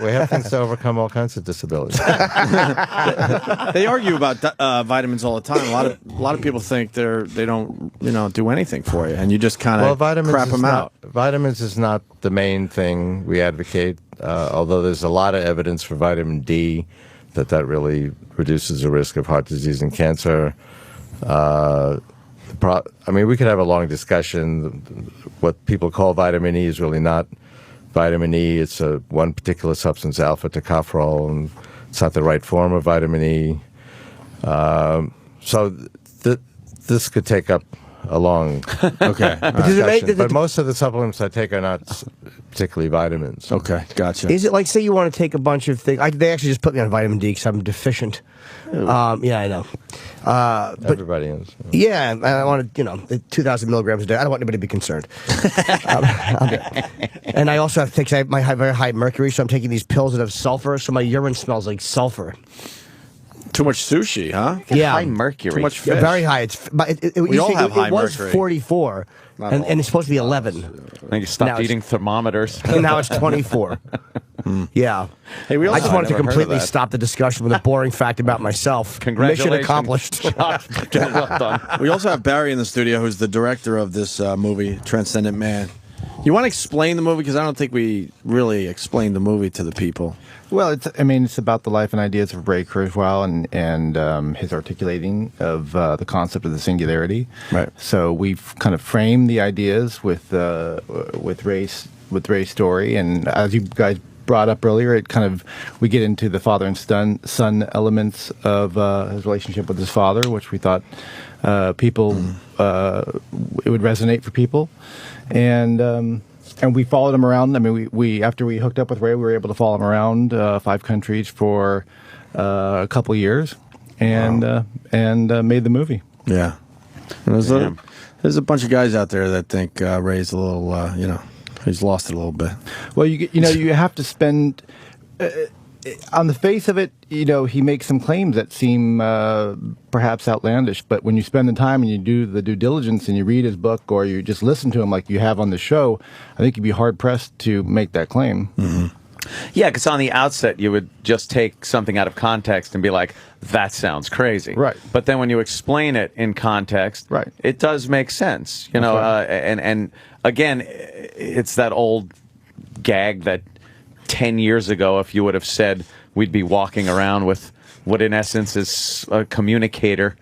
we have things to overcome all kinds of disabilities. They argue about vitamins all the time. A lot of people think they don't do anything for you, and you just kind of crap them out. Vitamins is not the main thing we advocate, although there's a lot of evidence for vitamin D that really reduces the risk of heart disease and cancer. I mean, we could have a long discussion. What people call vitamin E is really not vitamin E. It's one particular substance, alpha tocopherol, and it's not the right form of vitamin E. So this could take up a long discussion. But most of the supplements I take are not particularly vitamins. Okay, gotcha. Is it like, say you want to take a bunch of things? They actually just put me on vitamin D because I'm deficient. Yeah, I know. Everybody is. Yeah, I want to, 2,000 milligrams a day. I don't want anybody to be concerned. And I also have to take, I have very high mercury, so I'm taking these pills that have sulfur, so my urine smells like sulfur. Too much sushi, huh? Yeah. High mercury. Too much fish. Yeah, very high. We all have high It was mercury. 44, and it's supposed to be 11. I think you stopped eating thermometers. And now it's 24. Yeah. Hey, we also I just wanted to never heard of completely that. stop the discussion with a boring fact about myself. Congratulations. Mission accomplished. Well done. We also have Barry in the studio, who's the director of this movie, Transcendent Man. You want to explain the movie? Because I don't think we really explained the movie to the people. Well, it's about the life and ideas of Ray Kurzweil and his articulating of the concept of the singularity. Right. So we've kind of framed the ideas with Ray's story, and as you guys brought up earlier, we get into the father and son elements of his relationship with his father, which we thought it would resonate for people, and we followed him around. I mean, we after we hooked up with Ray, we were able to follow him around 5 countries for a couple of years, and made the movie. Yeah. There's a bunch of guys out there that think Ray's a little, he's lost it a little bit. Well, you have to spend. On the face of it, he makes some claims that seem perhaps outlandish, but when you spend the time and you do the due diligence and you read his book or you just listen to him like you have on the show, I think you'd be hard-pressed to make that claim. Mm-hmm. Yeah, because on the outset, you would just take something out of context and be like, that sounds crazy. Right. But then when you explain it in context, right, it does make sense. And again, it's that old gag that 10 years ago, if you would have said we'd be walking around with what in essence is a communicator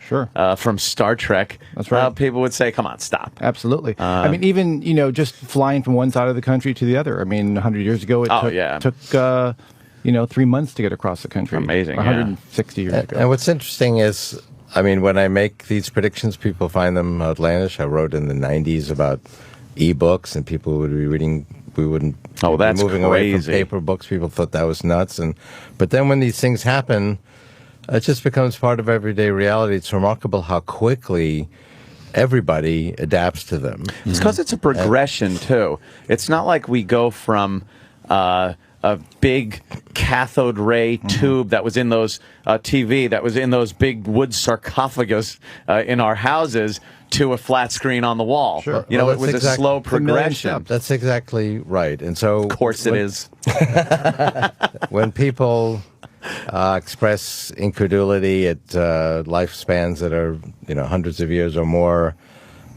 from Star Trek, that's right, people would say, come on, stop. Absolutely. I mean, even, just flying from one side of the country to the other. I mean, 100 years ago, it took 3 months to get across the country. Amazing. 160 years ago. And what's interesting is, I mean, when I make these predictions, people find them outlandish. I wrote in the 90s about e-books, and people would be reading. We wouldn't be moving away from paper books. People thought that was nuts. But then when these things happen, it just becomes part of everyday reality. It's remarkable how quickly everybody adapts to them. It's because it's a progression, too. It's not like we go from a big cathode ray tube that was in those TV, that was in those big wood sarcophagus in our houses, to a flat screen on the wall. Sure. It was a slow progression. That's exactly right. And so, of course, it is. When people express incredulity at lifespans that are hundreds of years or more,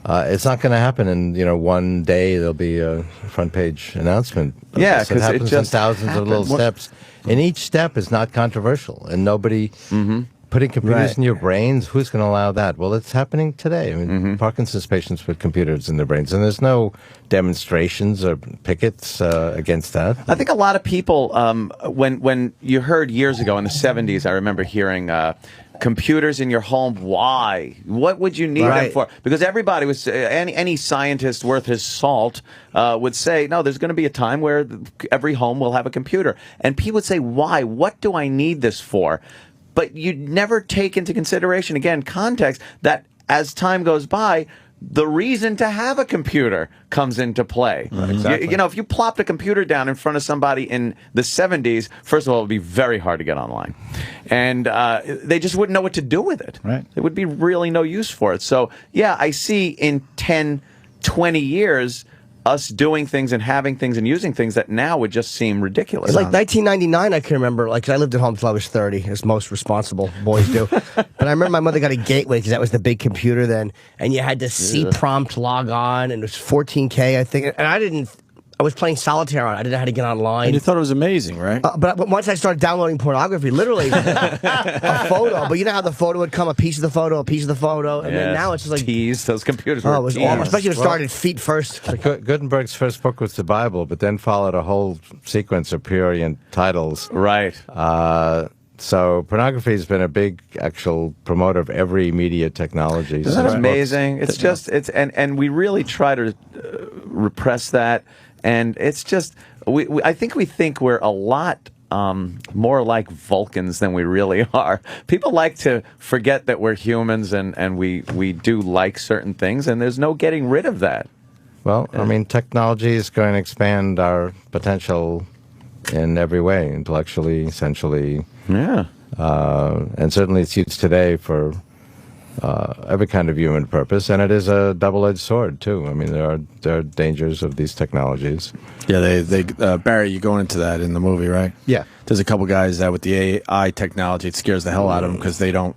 it's not going to happen in one day. There'll be a front page announcement. Yeah, because it happens in thousands of little steps, and each step is not controversial, and nobody putting computers Right. in your brains, who's going to allow that? Well, it's happening today. I mean, Parkinson's patients put computers in their brains, and there's no demonstrations or pickets against that. I think a lot of people, when you heard years ago in the 70s, I remember hearing computers in your home. Why? What would you need them Right. for? Because everybody was, any scientist worth his salt would say, no, there's going to be a time where every home will have a computer. And people would say, why? What do I need this for? But you never take into consideration, again, context, that as time goes by, the reason to have a computer comes into play. Exactly. You know, if you plopped a computer down in front of somebody in the 70s, first of all, it would be very hard to get online. And they just wouldn't know what to do with it. Right. There would be really no use for it. So, yeah, I see in 10, 20 years us doing things and having things and using things that now would just seem ridiculous. It's like 1999, I can remember, like, 'cause I lived at home until I was 30, as most responsible boys do. But I remember my mother got a Gateway, because that was the big computer then, and you had to C-prompt log on, and it was 14K, I think. And I was playing solitaire on it. I didn't know how to get online. And you thought it was amazing, right? But once I started downloading pornography, literally a photo. But you know how the photo would come, a piece of the photo, and then now it's just like tease. Those computers were oh, it was teased. awful. Especially when it started feet first. Gutenberg's first book was the Bible, but then followed a whole sequence of prurient titles. Right. So pornography has been a big actual promoter of every media technology. Isn't that amazing? It's just, and we really try to repress that. And it's just, I think we think we're a lot more like Vulcans than we really are. People like to forget that we're humans and we do like certain things, and there's no getting rid of that. Well, I mean, technology is going to expand our potential in every way, intellectually, essentially. Yeah. And certainly it's used today for every kind of human purpose, and it is a double-edged sword too. I mean, there are dangers of these technologies. Yeah, they Barry, you're going into that in the movie, right? Yeah. There's a couple guys that with the AI technology, it scares the hell out of them because they don't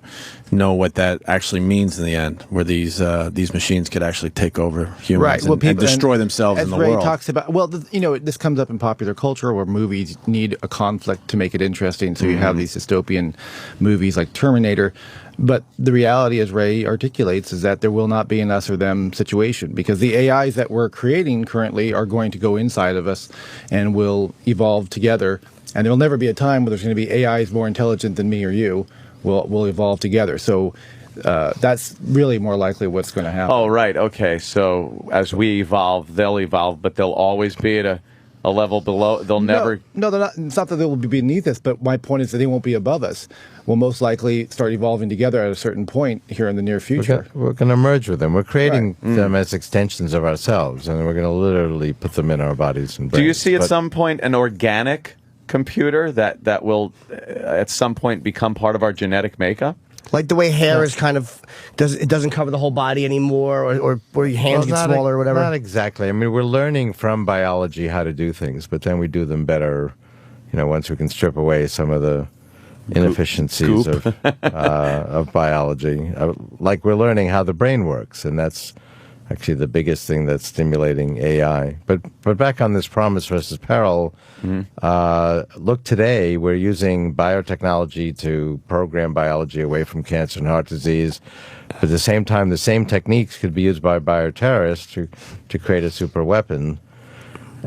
know what that actually means in the end, where these machines could actually take over humans and destroy themselves as in the Ray world. talks about, well, this comes up in popular culture where movies need a conflict to make it interesting. So you have these dystopian movies like Terminator. But the reality, as Ray articulates, is that there will not be an us or them situation, because the AIs that we're creating currently are going to go inside of us and will evolve together. And there will never be a time where there's going to be AIs more intelligent than me or you. We'll evolve together. So that's really more likely what's going to happen. Oh, right. Okay. So as we evolve, they'll evolve, but they'll always be at a level below. They'll never. No, they're not. It's not that they will be beneath us, but my point is that they won't be above us. We'll most likely start evolving together at a certain point here in the near future. We're going to merge with them. We're creating them as extensions of ourselves, and we're going to literally put them in our bodies and brains. Do you see at some point an organic computer that will at some point become part of our genetic makeup? Like the way hair is kind of, it doesn't cover the whole body anymore, or your hands get smaller or whatever. Not exactly. I mean, we're learning from biology how to do things, but then we do them better, once we can strip away some of the inefficiencies of biology. Like we're learning how the brain works, and that's actually the biggest thing that's stimulating AI. But back on this promise versus peril, look, today we're using biotechnology to program biology away from cancer and heart disease. But at the same time, the same techniques could be used by bioterrorists to create a super weapon.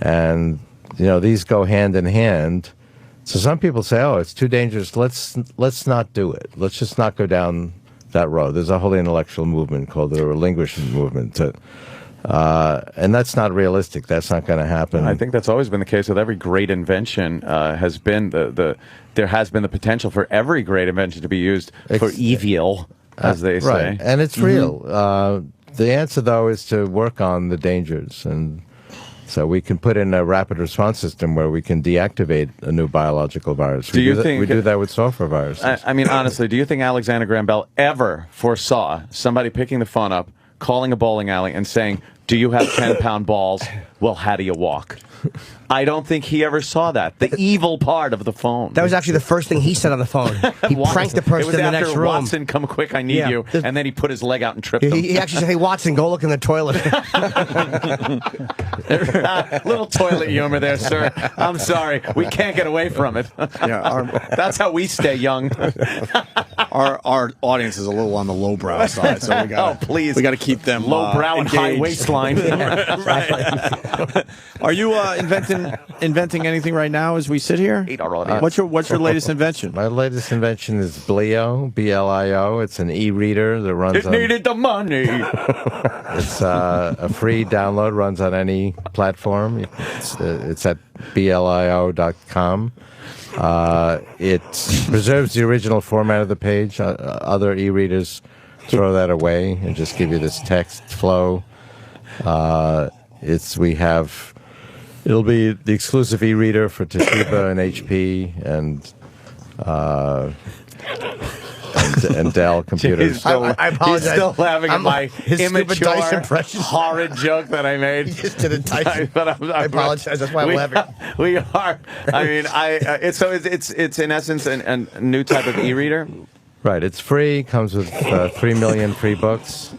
And, these go hand in hand. So some people say, oh, it's too dangerous. Let's not do it. Let's just not go down that road. There's a whole intellectual movement called the relinquishment movement. And that's not realistic. That's not going to happen. I think that's always been the case with every great invention. Has been there has been the potential for every great invention to be used for evil, as they say. Right, and it's real. The answer, though, is to work on the dangers. And so we can put in a rapid response system where we can deactivate a new biological virus. We do that with software viruses. I mean, honestly, do you think Alexander Graham Bell ever foresaw somebody picking the phone up, calling a bowling alley, and saying, "Do you have 10-pound balls? Well, how do you walk?" I don't think he ever saw that. The evil part of the phone. That was actually the first thing he said on the phone. He pranked the person in the next room. Watson, come quick, I need you. And then he put his leg out and tripped him. He actually said, "Hey, Watson, go look in the toilet." Little toilet humor there, sir. I'm sorry. We can't get away from it. That's how we stay young. our audience is a little on the lowbrow side, so we got please. we got to keep them Lowbrow and high engaged. waistline. Right. Are you inventing anything right now as we sit here? What's your latest invention? My latest invention is Blio, B-L-I-O. It's an e-reader that runs It needed the money. It's a free download, runs on any platform. It's at blio.com. It preserves the original format of the page. Other e-readers throw that away and just give you this text flow. It'll be the exclusive e-reader for Toshiba and HP and Dell computers. I apologize. He's still laughing at my his stupid Dice immature, impression. horrid joke that I made. He just did a Dice. I apologize. That's why I'm laughing. We are. I mean, it's in essence a new type of e-reader. Right, it's free. Comes with 3 million free books.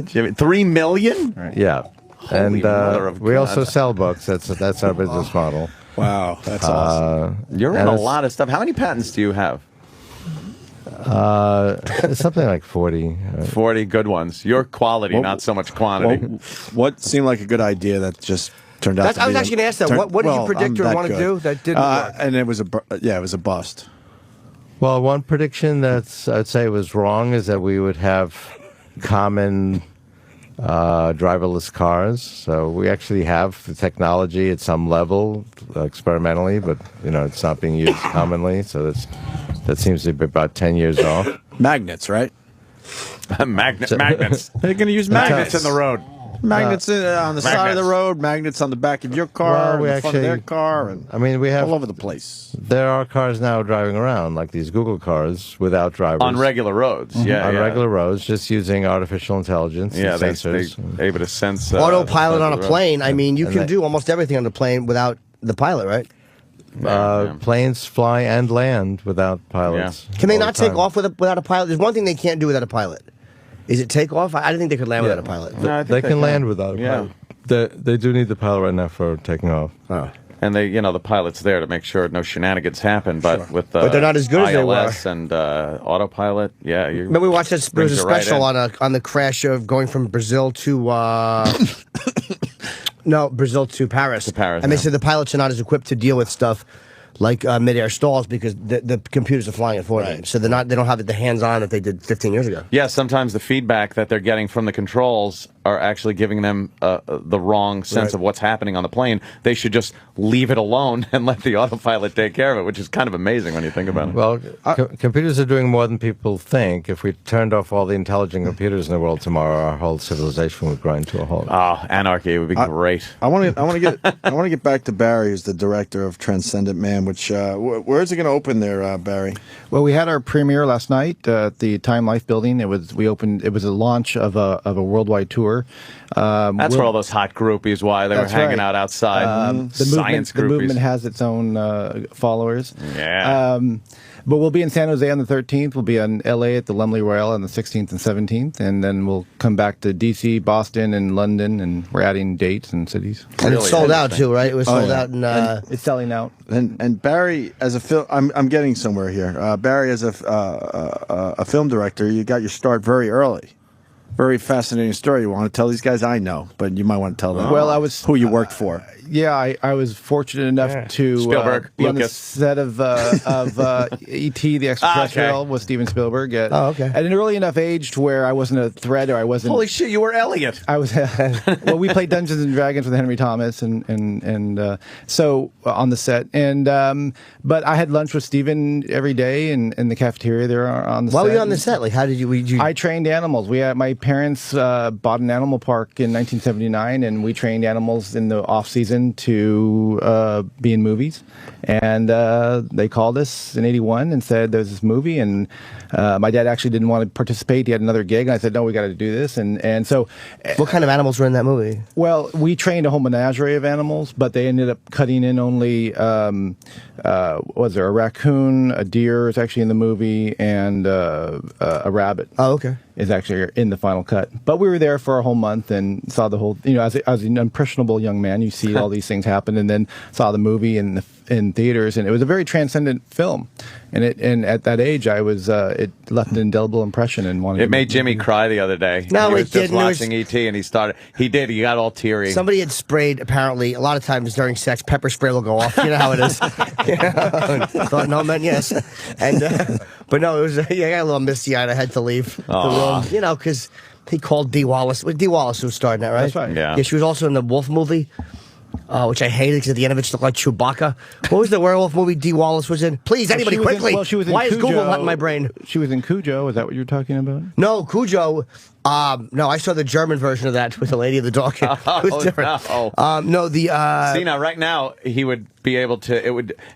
Jimmy, 3 million? Yeah, Holy mother of we God. also sell books. That's our business model. Wow, that's awesome. You're in a lot of stuff. How many patents do you have? It's something like 40. 40 good ones. Your quality, not so much quantity. What seemed like a good idea that just turned out to be... I was actually going to ask that. What did you predict or want to do that didn't work? And it was a bust. Well, one prediction I'd say was wrong is that we would have common driverless cars. So we actually have the technology at some level experimentally, but it's not being used commonly. So that seems to be about 10 years off. Magnets, right? Magnets. They're going to use magnets in the road. Magnets on the side of the road, magnets on the back of your car, Well, in front of their car, and we have all over the place. There are cars now driving around, like these Google cars, without drivers. On regular roads, on regular roads, just using artificial intelligence and sensors. They able to sense... Autopilot on a plane. I mean, you can do almost everything on the plane without the pilot, right? Planes fly and land without pilots. Yeah. Can they all not the time. take off without a pilot? There's one thing they can't do without a pilot. Is it take off? I didn't think they could land without a pilot. No, they can land without a pilot. They do need the pilot right now for taking off. Oh. And the pilot's there to make sure no shenanigans happen. But with but they're not as good as they were. ILS and autopilot, Remember we watched that? There was a special on the crash of going from Brazil to Brazil to Paris. And they said the pilots are not as equipped to deal with stuff like mid-air stalls because the computers are flying it for them. So they don't have the hands-on that they did 15 years ago. Yeah, sometimes the feedback that they're getting from the controls are actually giving them the wrong sense of what's happening on the plane. They should just leave it alone and let the autopilot take care of it, which is kind of amazing when you think about it. Well, computers are doing more than people think. If we turned off all the intelligent computers in the world tomorrow, our whole civilization would grind to a halt. Oh, anarchy would be great. I want to get back to Barry, who's the director of Transcendent Man. Which where is it going to open there, Barry? Well, we had our premiere last night at the Time Life building. It was a launch of a worldwide tour. That's where all those hot groupies they were hanging out outside. The movement has its own followers. Yeah. But we'll be in San Jose on the 13th. We'll be in LA at the Lumley Royale on the 16th and 17th. And then we'll come back to DC, Boston, and London. And we're adding dates and cities. And it's sold out, too, right? It was sold out. And it's selling out. And Barry, as a film, I'm getting somewhere here. Barry, as a film director, you got your start very early. Very fascinating story. You want to tell these guys? I know, but you might want to tell them. Well, I was who you worked for. I was fortunate enough to Spielberg, be on the set of E.T. the Extraterrestrial with Steven Spielberg at an early enough age to where I wasn't a threat or I wasn't. Holy shit, you were Elliot. I was. Well, we played Dungeons and Dragons with Henry Thomas and so on the set but I had lunch with Steven every day in the cafeteria there on the set. Why were you on the set? Like, how did you? I trained animals. My parents bought an animal park in 1979, and we trained animals in the off season to be in movies. And they called us in '81 and said there's this movie, and my dad actually didn't want to participate. He had another gig, and I said no, we got to do this. And so, what kind of animals were in that movie? Well, we trained a whole menagerie of animals, but they ended up cutting in only was there a raccoon, a deer is actually in the movie, and a rabbit. Oh, okay. Is actually in the final cut. But we were there for a whole month and saw the whole, as an impressionable young man, you see all these things happen, and then saw the movie, and in theaters, and it was a very transcendent film. And at that age, I was it left an indelible impression and wanted. It made Jimmy cry the other day. No, he was it just didn't. watching E.T. and he started. He did. He got all teary. Somebody had sprayed, apparently, a lot of times during sex, pepper spray will go off. You know how it is. Thought no meant yes. And, but no, it was, I got a little misty-eyed. I had to leave the room, you know, because he called Dee Wallace. Dee Wallace was starring that, right? That's right. Yeah. Yeah, she was also in the Wolf movie. Which I hated because at the end of it she looked like Chewbacca. What was the werewolf movie Dee Wallace was in? Please, anybody, She was in- quickly. well, she was in Why is Cujo. Google not in my brain? She was in Cujo. Is that what you're talking about? No, Cujo. No, I saw the German version of that with the Lady of the Dog. It was different. no. No, the See, now, right now, he would be able to.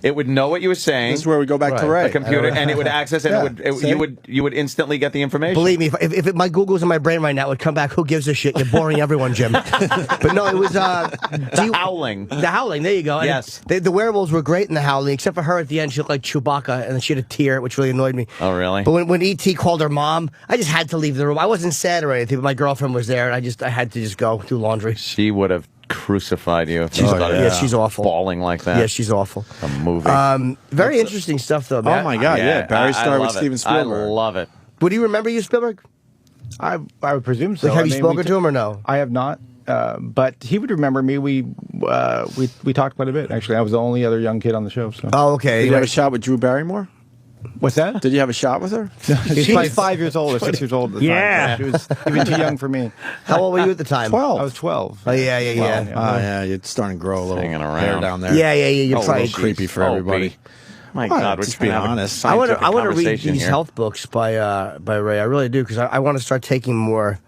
It would know what you were saying. This is where we go back to Ray. A computer, and it would access it. And you would instantly get the information. Believe me, if my Google's in my brain right now, it would come back. Who gives a shit? You're boring everyone, Jim. But no, it was The Howling. The Howling. There you go. And Yes. the werewolves were great in The Howling, except for her at the end. She looked like Chewbacca, and then she had a tear, which really annoyed me. Oh, really? But when E.T. called her mom, I just had to leave the room. I wasn't sad or anything, but my girlfriend was there, and I had to just go do laundry. She would have crucified you if you started Yeah, she's awful. bawling like that. Yeah, she's awful. A movie. Very interesting stuff, though, man. Oh my God! Yeah, Barry I started with love it. Steven Spielberg. I love it. Would he remember you, Spielberg? I would presume so. Like, have I you mean, spoken to him or no? I have not. But he would remember me. We talked quite a bit. Actually, I was the only other young kid on the show. So. Oh, okay. Did you have a shot with Drew Barrymore? What's that? Did you have a shot with her? She's probably 5 years old or 6 years old at the time. So she was even too young for me. How old were you at the time? 12. I was 12. Oh, yeah. Oh yeah, you're starting to grow a little Hanging hair around. down there. Yeah. You're Oh, a probably little creepy for Oh, everybody. B. My Well, God, we're just trying being to have a honest. I want scientific to read conversation these here. health books by Ray. I really do because I want to start taking more.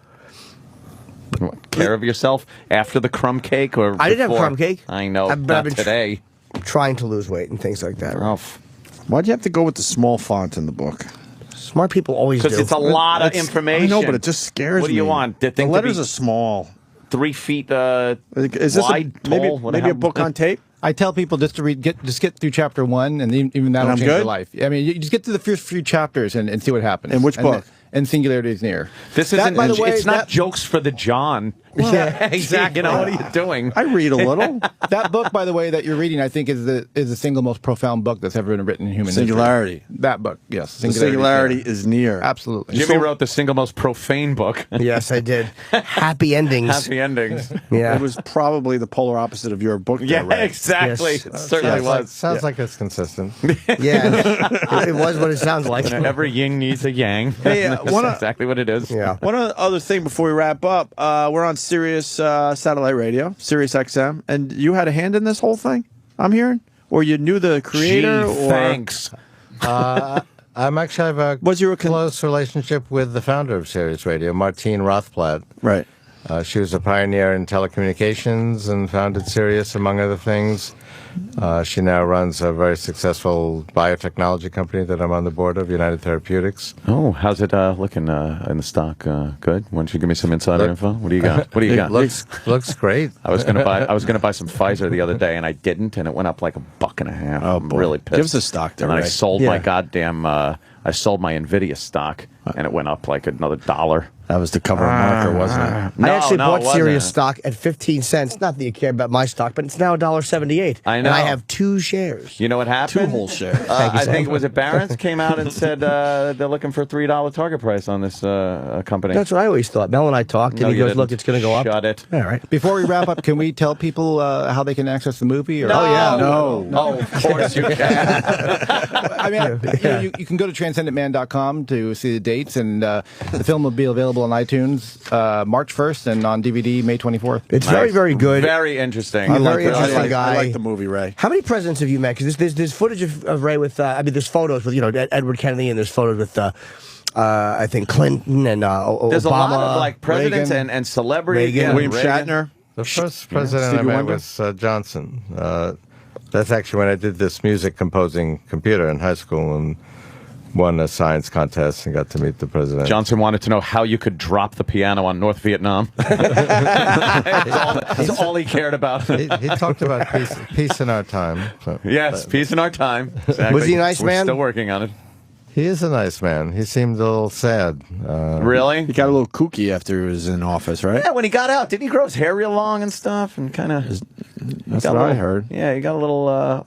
Care of yourself after the crumb cake, or I didn't have before? crumb cake. I know, I've not been today. Trying to lose weight and things like that. Oh, Why'd you have to go with the small font in the book? Smart people always do. because it's a lot of That's- information. I know, but it just scares me. What do you want? The letters are small. 3 feet Is this wide, maybe tall, maybe a book on tape? I tell people just to get through chapter 1, and even that'll I'm change your good? life. I mean, you just get to the first few chapters and see what happens. In which And book? And Singularity is Near. This That, isn't. by the way, It's not that- jokes for the John. Yeah, exactly. You know, what are you doing? I read a little. That book, by the way, that you're reading, I think is the single most profound book that's ever been written in human Singularity. history. That book, yes. The singularity is near. Absolutely. Jimmy wrote the single most profane book. Yes, I did. Happy endings. Happy endings. Yeah. It was probably the polar opposite of your book. Yeah, there, Ray. exactly. Yes. It certainly was. Sounds like it's consistent. Yeah. It was what it sounds like. Every yin needs a yang. Hey, That's one of- exactly what it is. Yeah. One other thing before we wrap up, we're on Sirius satellite radio, Sirius-XM, and you had a hand in this whole thing, I'm hearing? Or you knew the creator? Gee, or thanks. I'm actually have a Was you a close relationship with the founder of Sirius Radio, Martine Rothblatt. Right. She was a pioneer in telecommunications and founded Sirius, among other things. She now runs a very successful biotechnology company that I'm on the board of, United Therapeutics. Oh, how's it looking in the stock? Good. Why don't you give me some insider info? What do you got? What do you got? Looks great. I was gonna buy some Pfizer the other day, and I didn't, and it went up like $1.50. Oh, I'm boy. really pissed. Give us a stock there, And I Ray. sold Yeah. my goddamn. I sold my Nvidia stock, and it went up like another $1. That was to cover a marker, wasn't it? No, I actually no, it bought wasn't. Sirius stock at 15 cents. Not that you care about my stock, but it's now $1.78. I And know. I have 2 shares. You know what happened? 2 whole shares. I think it was it Barron's came out and said they're looking for a $3 target price on this company. That's what I always thought. Mel and I talked, No, and he you goes, didn't. look, it's going to go up. Shut it. All right. Before we wrap up, can we tell people how they can access the movie? Or? No. Oh, yeah. No. Oh, of course you can. I mean, you can go to transcendentman.com to see the dates, and the film will be available on iTunes March 1st and on DVD May 24th. It's very, very good. Very interesting. He's a very I interesting like- guy. I like the movie, Ray. How many presidents have you met? Because there's footage of Ray with, there's photos with, Edward Kennedy, and there's photos with, I think, Clinton and Obama. There's a lot of like presidents Reagan. and celebrities. Reagan. Yeah, William Reagan. Shatner. The first president Stevie I met Wonder? was Johnson. That's actually when I did this music composing computer in high school and won a science contest and got to meet the president. Johnson wanted to know how you could drop the piano on North Vietnam. That's all he cared about. He talked about peace in our time. So. Yes, peace in our time. Exactly. Was he a nice We're man? Still working on it. He is a nice man. He seemed a little sad. Really? He got a little kooky after he was in office, right? Yeah, when he got out, didn't he grow his hair real long and stuff? And kind of. That's what I heard. Yeah, you got a little.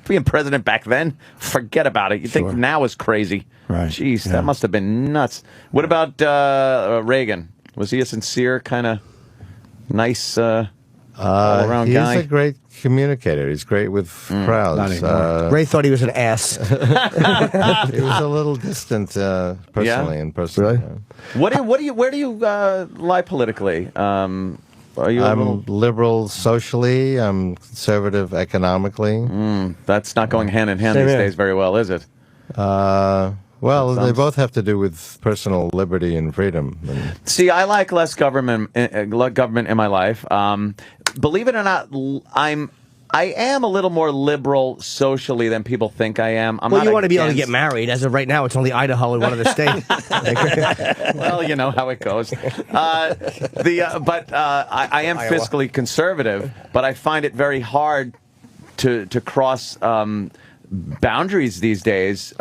Being president back then, forget about it. You think now is crazy. Right. Jeez, that must have been nuts. What about Reagan? Was he a sincere, kind of nice, all-around guy? He's a great communicator. He's great with crowds. Ray thought he was an ass. He was a little distant personally in person. Really? Where do you lie politically? Are you? I'm liberal socially. I'm conservative economically. That's not going hand in hand Same these here. days very well, is it? Well, they both have to do with personal liberty and freedom. See, I like less government in my life. Believe it or not, I am a little more liberal socially than people think I am. Well, you want to be able to get married. As of right now, it's only Idaho and one other state. Well, you know how it goes. I am fiscally conservative, but I find it very hard to cross boundaries these days.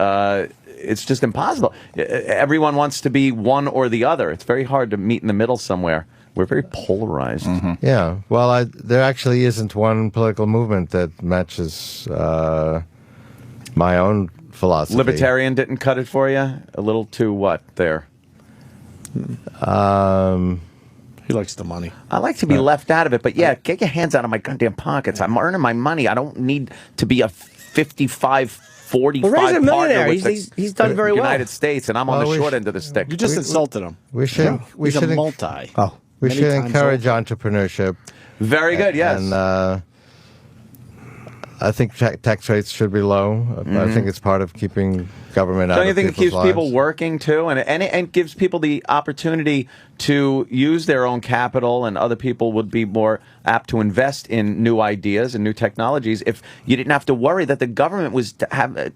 It's just impossible. Everyone wants to be one or the other. It's very hard to meet in the middle somewhere. We're very polarized. Mm-hmm. Yeah. Well, there actually isn't one political movement that matches my own philosophy. Libertarian didn't cut it for you? A little too what there? He likes the money. I like to be left out of it, but yeah, get your hands out of my goddamn pockets. I'm earning my money. I don't need to be a 55, 45 Well, Ray's a millionaire. partner with He's done very well. United States, and I'm on the short end of the stick. You just insulted him. We should. He's a multi. Oh. We Many should times encourage entrepreneurship. Very good, yes. And I think tax rates should be low. I think it's part of keeping government out Don't you of think it people's keeps lives. people working too, and gives people the opportunity to use their own capital, and other people would be more apt to invest in new ideas and new technologies if you didn't have to worry that the government was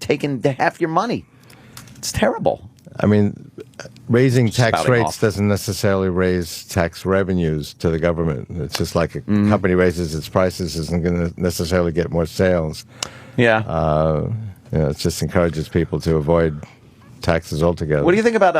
taking half your money. It's terrible. I mean, raising tax spouting rates off. doesn't necessarily raise tax revenues to the government. It's just like a company raises its prices isn't going to necessarily get more sales. Yeah. It just encourages people to avoid taxes altogether. What do you think about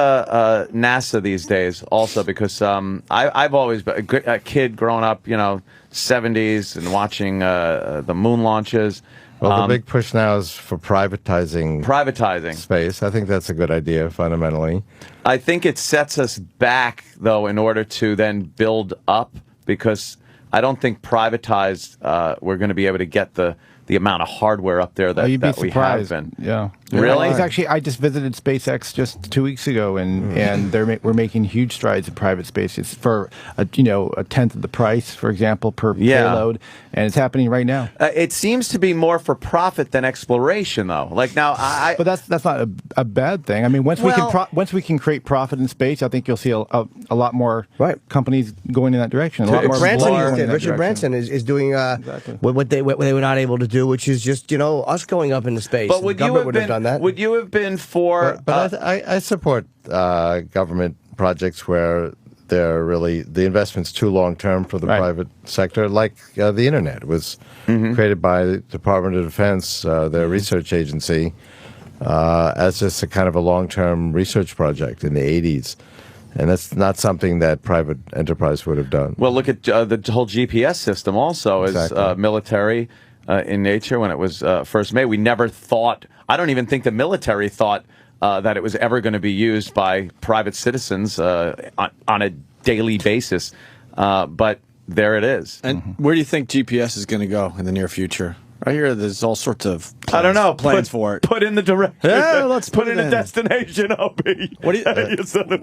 NASA these days? Also, because I've always been a kid growing up, 70s, and watching the moon launches. Well, the big push now is for Privatizing space. I think that's a good idea, fundamentally. I think it sets us back, though, in order to then build up, because I don't think privatized we're going to be able to get the amount of hardware up there that, you'd be that we have surprised. been. Yeah. Really? It's actually, I just visited SpaceX just 2 weeks ago, and we're making huge strides in private space. It's for a tenth of the price, for example, per payload, and it's happening right now. It seems to be more for profit than exploration, though. Like now, but that's not a bad thing. I mean, once we can create profit in space, I think you'll see a lot more companies going in that direction. A lot more Richard Branson is doing what they were not able to do, which is just us going up into space. But would you have done that? Would you have been for? But I support government projects where they're really the investment's too long term for the private sector, like the internet was created by the Department of Defense, their research agency, as just a kind of a long term research project in the 80s. And that's not something that private enterprise would have done. Well, look at the whole GPS system also is military in nature when it was first made. We never thought, I don't even think the military thought that it was ever going to be used by private citizens on a daily basis. But there it is. And where do you think GPS is going to go in the near future? I hear there's all sorts of plans, I don't know. plans for it. Put in the direction. Yeah, let's put in it a destination, Opie. What do you think?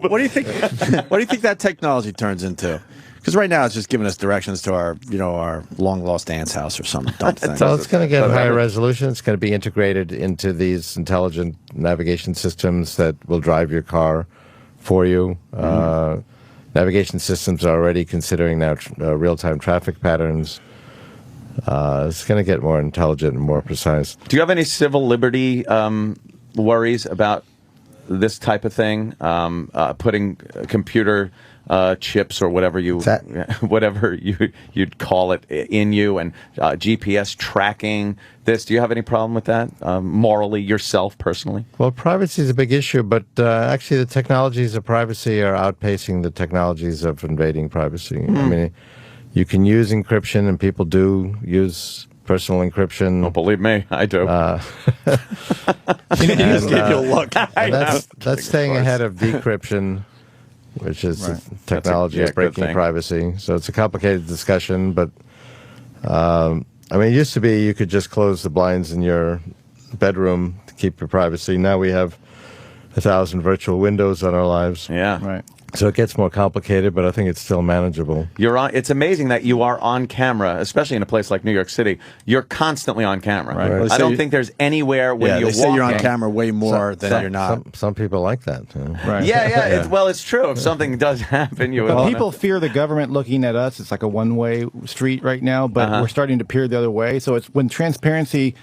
What do you think that technology turns into? Because right now it's just giving us directions to our long lost aunt's house or some dumb thing. Well, it's going to get higher resolution. It's going to be integrated into these intelligent navigation systems that will drive your car for you. Navigation systems are already considering now real-time traffic patterns. It's going to get more intelligent and more precise. Do you have any civil liberty worries about this type of thing? Putting computer chips or whatever you'd call it in you, and GPS tracking this. Do you have any problem with that morally yourself personally? Well, privacy is a big issue, but actually the technologies of privacy are outpacing the technologies of invading privacy. I mean, you can use encryption, and people do use personal encryption. Don't believe me, I do. He just gave you a look. And that's staying ahead of decryption, which is technology of breaking privacy. So it's a complicated discussion, but I mean, it used to be you could just close the blinds in your bedroom to keep your privacy. Now we have 1,000 virtual windows on our lives. Yeah. Right. So it gets more complicated, but I think it's still manageable. You're on. It's amazing that you are on camera, especially in a place like New York City. You're constantly on camera. Right. Well, I don't think there's anywhere when you're they say you're on walking- camera way more than you're not. Some people like that. You know? Right. Yeah. It's true. If something does happen, you. But people fear the government looking at us. It's like a one-way street right now, but we're starting to peer the other way. So it's when transparency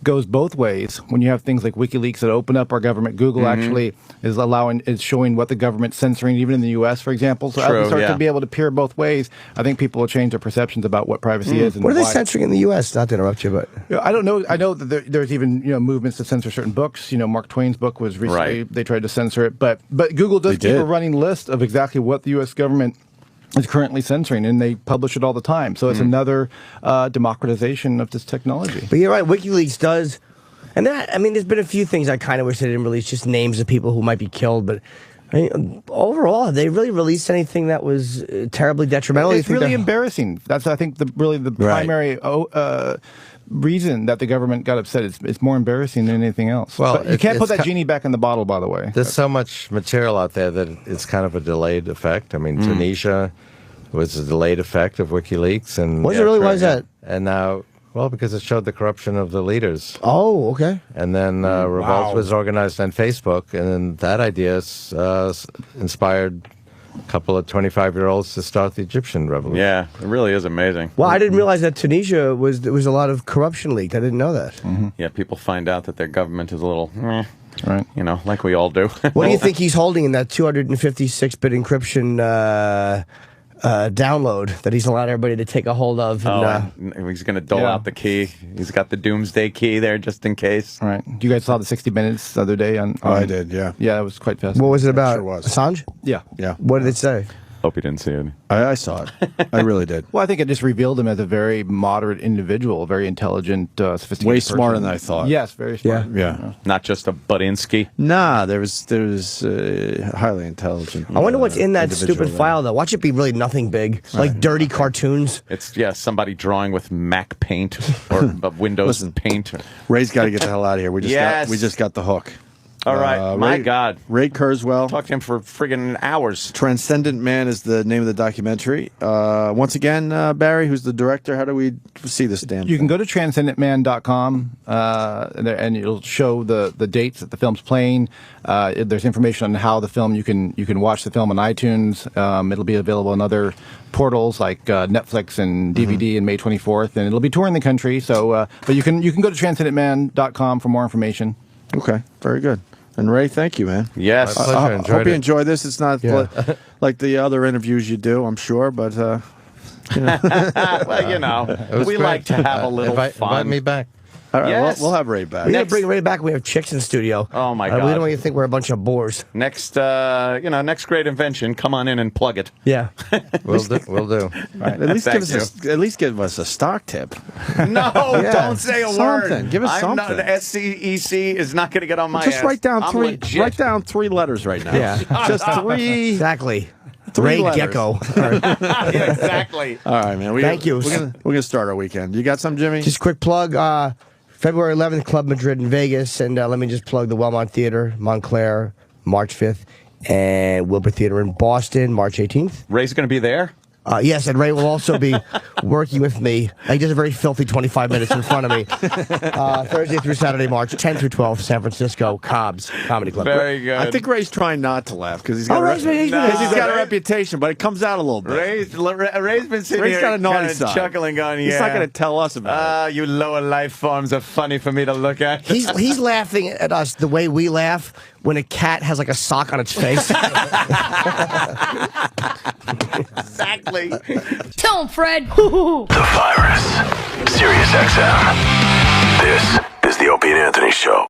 goes both ways. When you have things like WikiLeaks that open up our government, Google actually is showing what the government's censoring, even in the U.S., for example. So as we start to be able to peer both ways, I think people will change their perceptions about what privacy is. And What are they why. censoring in the U.S.? Not to interrupt you, but I don't know. I know that there's even movements to censor certain books. Mark Twain's book was recently they tried to censor it, but Google does keep a running list of exactly what the U.S. government is currently censoring, and they publish it all the time. So it's another democratization of this technology. you're right. WikiLeaks does, and there's been a few things I kind of wish they didn't release, just names of people who might be killed, but. I mean, overall, have they really released anything that was terribly detrimental? It's really embarrassing. That's, I think, the primary reason that the government got upset. It's more embarrassing than anything else. Well, but you can't put that genie back in the bottle, by the way. There's so much material out there that it's kind of a delayed effect. I mean, Tunisia was a delayed effect of WikiLeaks, and Was it really? Why is that? And now, well, because it showed the corruption of the leaders. Oh, okay. And then revolt was organized on Facebook, and then that idea inspired a couple of 25-year-olds to start the Egyptian revolution. Yeah, it really is amazing. Well, I didn't realize that Tunisia there was a lot of corruption leaked. I didn't know that. Yeah, people find out that their government is a little, Right. like we all do. What do you think he's holding in that 256-bit encryption download that he's allowed everybody to take a hold of? And, he's going to dole out the key. He's got the doomsday key there just in case. All right. You guys saw the 60 Minutes the other day? I did, yeah. Yeah, it was quite fascinating. What was it about? Sure was. Assange? Yeah. Yeah. What did it say? Hope you didn't see it. I saw it. I really did. Well, I think it just revealed him as a very moderate individual, very intelligent, sophisticated Way person. smarter than I thought. Yes, very smart. Yeah. Not just a Budinsky. Nah, there was highly intelligent. I wonder what's in that individual stupid there. file, though. Watch it be really nothing big, like dirty cartoons. It's somebody drawing with Mac Paint or Windows Paint. Ray's got to get the hell out of here. We just got the hook. All right, my God. Ray Kurzweil. Talked to him for friggin' hours. Transcendent Man is the name of the documentary. Once again, Barry, who's the director, how do we see this damn You can thing? go to transcendentman.com and it'll show the dates that the film's playing. There's information on how the film you can watch the film on iTunes. It'll be available on other portals like Netflix and DVD on May 24th, and it'll be touring the country. So, but you can go to transcendentman.com for more information. Okay, very good. And Ray, thank you, man. Yes. My pleasure. I Enjoyed hope you it. enjoy this. It's not like the other interviews you do, I'm sure, but Well, It was we great. like to have a little Invite fun. me back. all right, Yes. we'll have Ray back. We gotta Next- bring Ray back. We have chicks in the studio. Oh, my We God. don't want you to think we're a bunch of bores. Next, next great invention. Come on in and plug it. Yeah. We'll do. At least Thank give us a stock tip. No, don't say a word. Something. Give us I'm something. Not, SCEC is not going to get on my Just ass. write down I'm three. legit. Write down 3 letters right now. Yeah. Just 3. Exactly. 3 Ray letters. Gecko. Yeah, exactly. All right, man. Thank you. We're gonna start our weekend. You got some, Jimmy? Just a quick plug. February 11th, Club Madrid in Vegas. And let me just plug the Wellmont Theater, Montclair, March 5th. And Wilbur Theater in Boston, March 18th. Ray's going to be there. Yes, and Ray will also be working with me. He does a very filthy 25 minutes in front of me. Thursday through Saturday, March 10th through 12th, San Francisco, Cobb's Comedy Club. Very good. I think Ray's trying not to laugh because he's got, Ray's he's got a Ray- reputation, but it comes out a little bit. Ray's been sitting Ray's here got a naughty kinda side. chuckling, going, He's not going to tell us about it. You lower life forms are funny for me to look at. He's laughing at us the way we laugh when a cat has like a sock on its face. Exactly. Tell him, Fred. The Virus. Sirius-XM. This is the Opie and Anthony Show.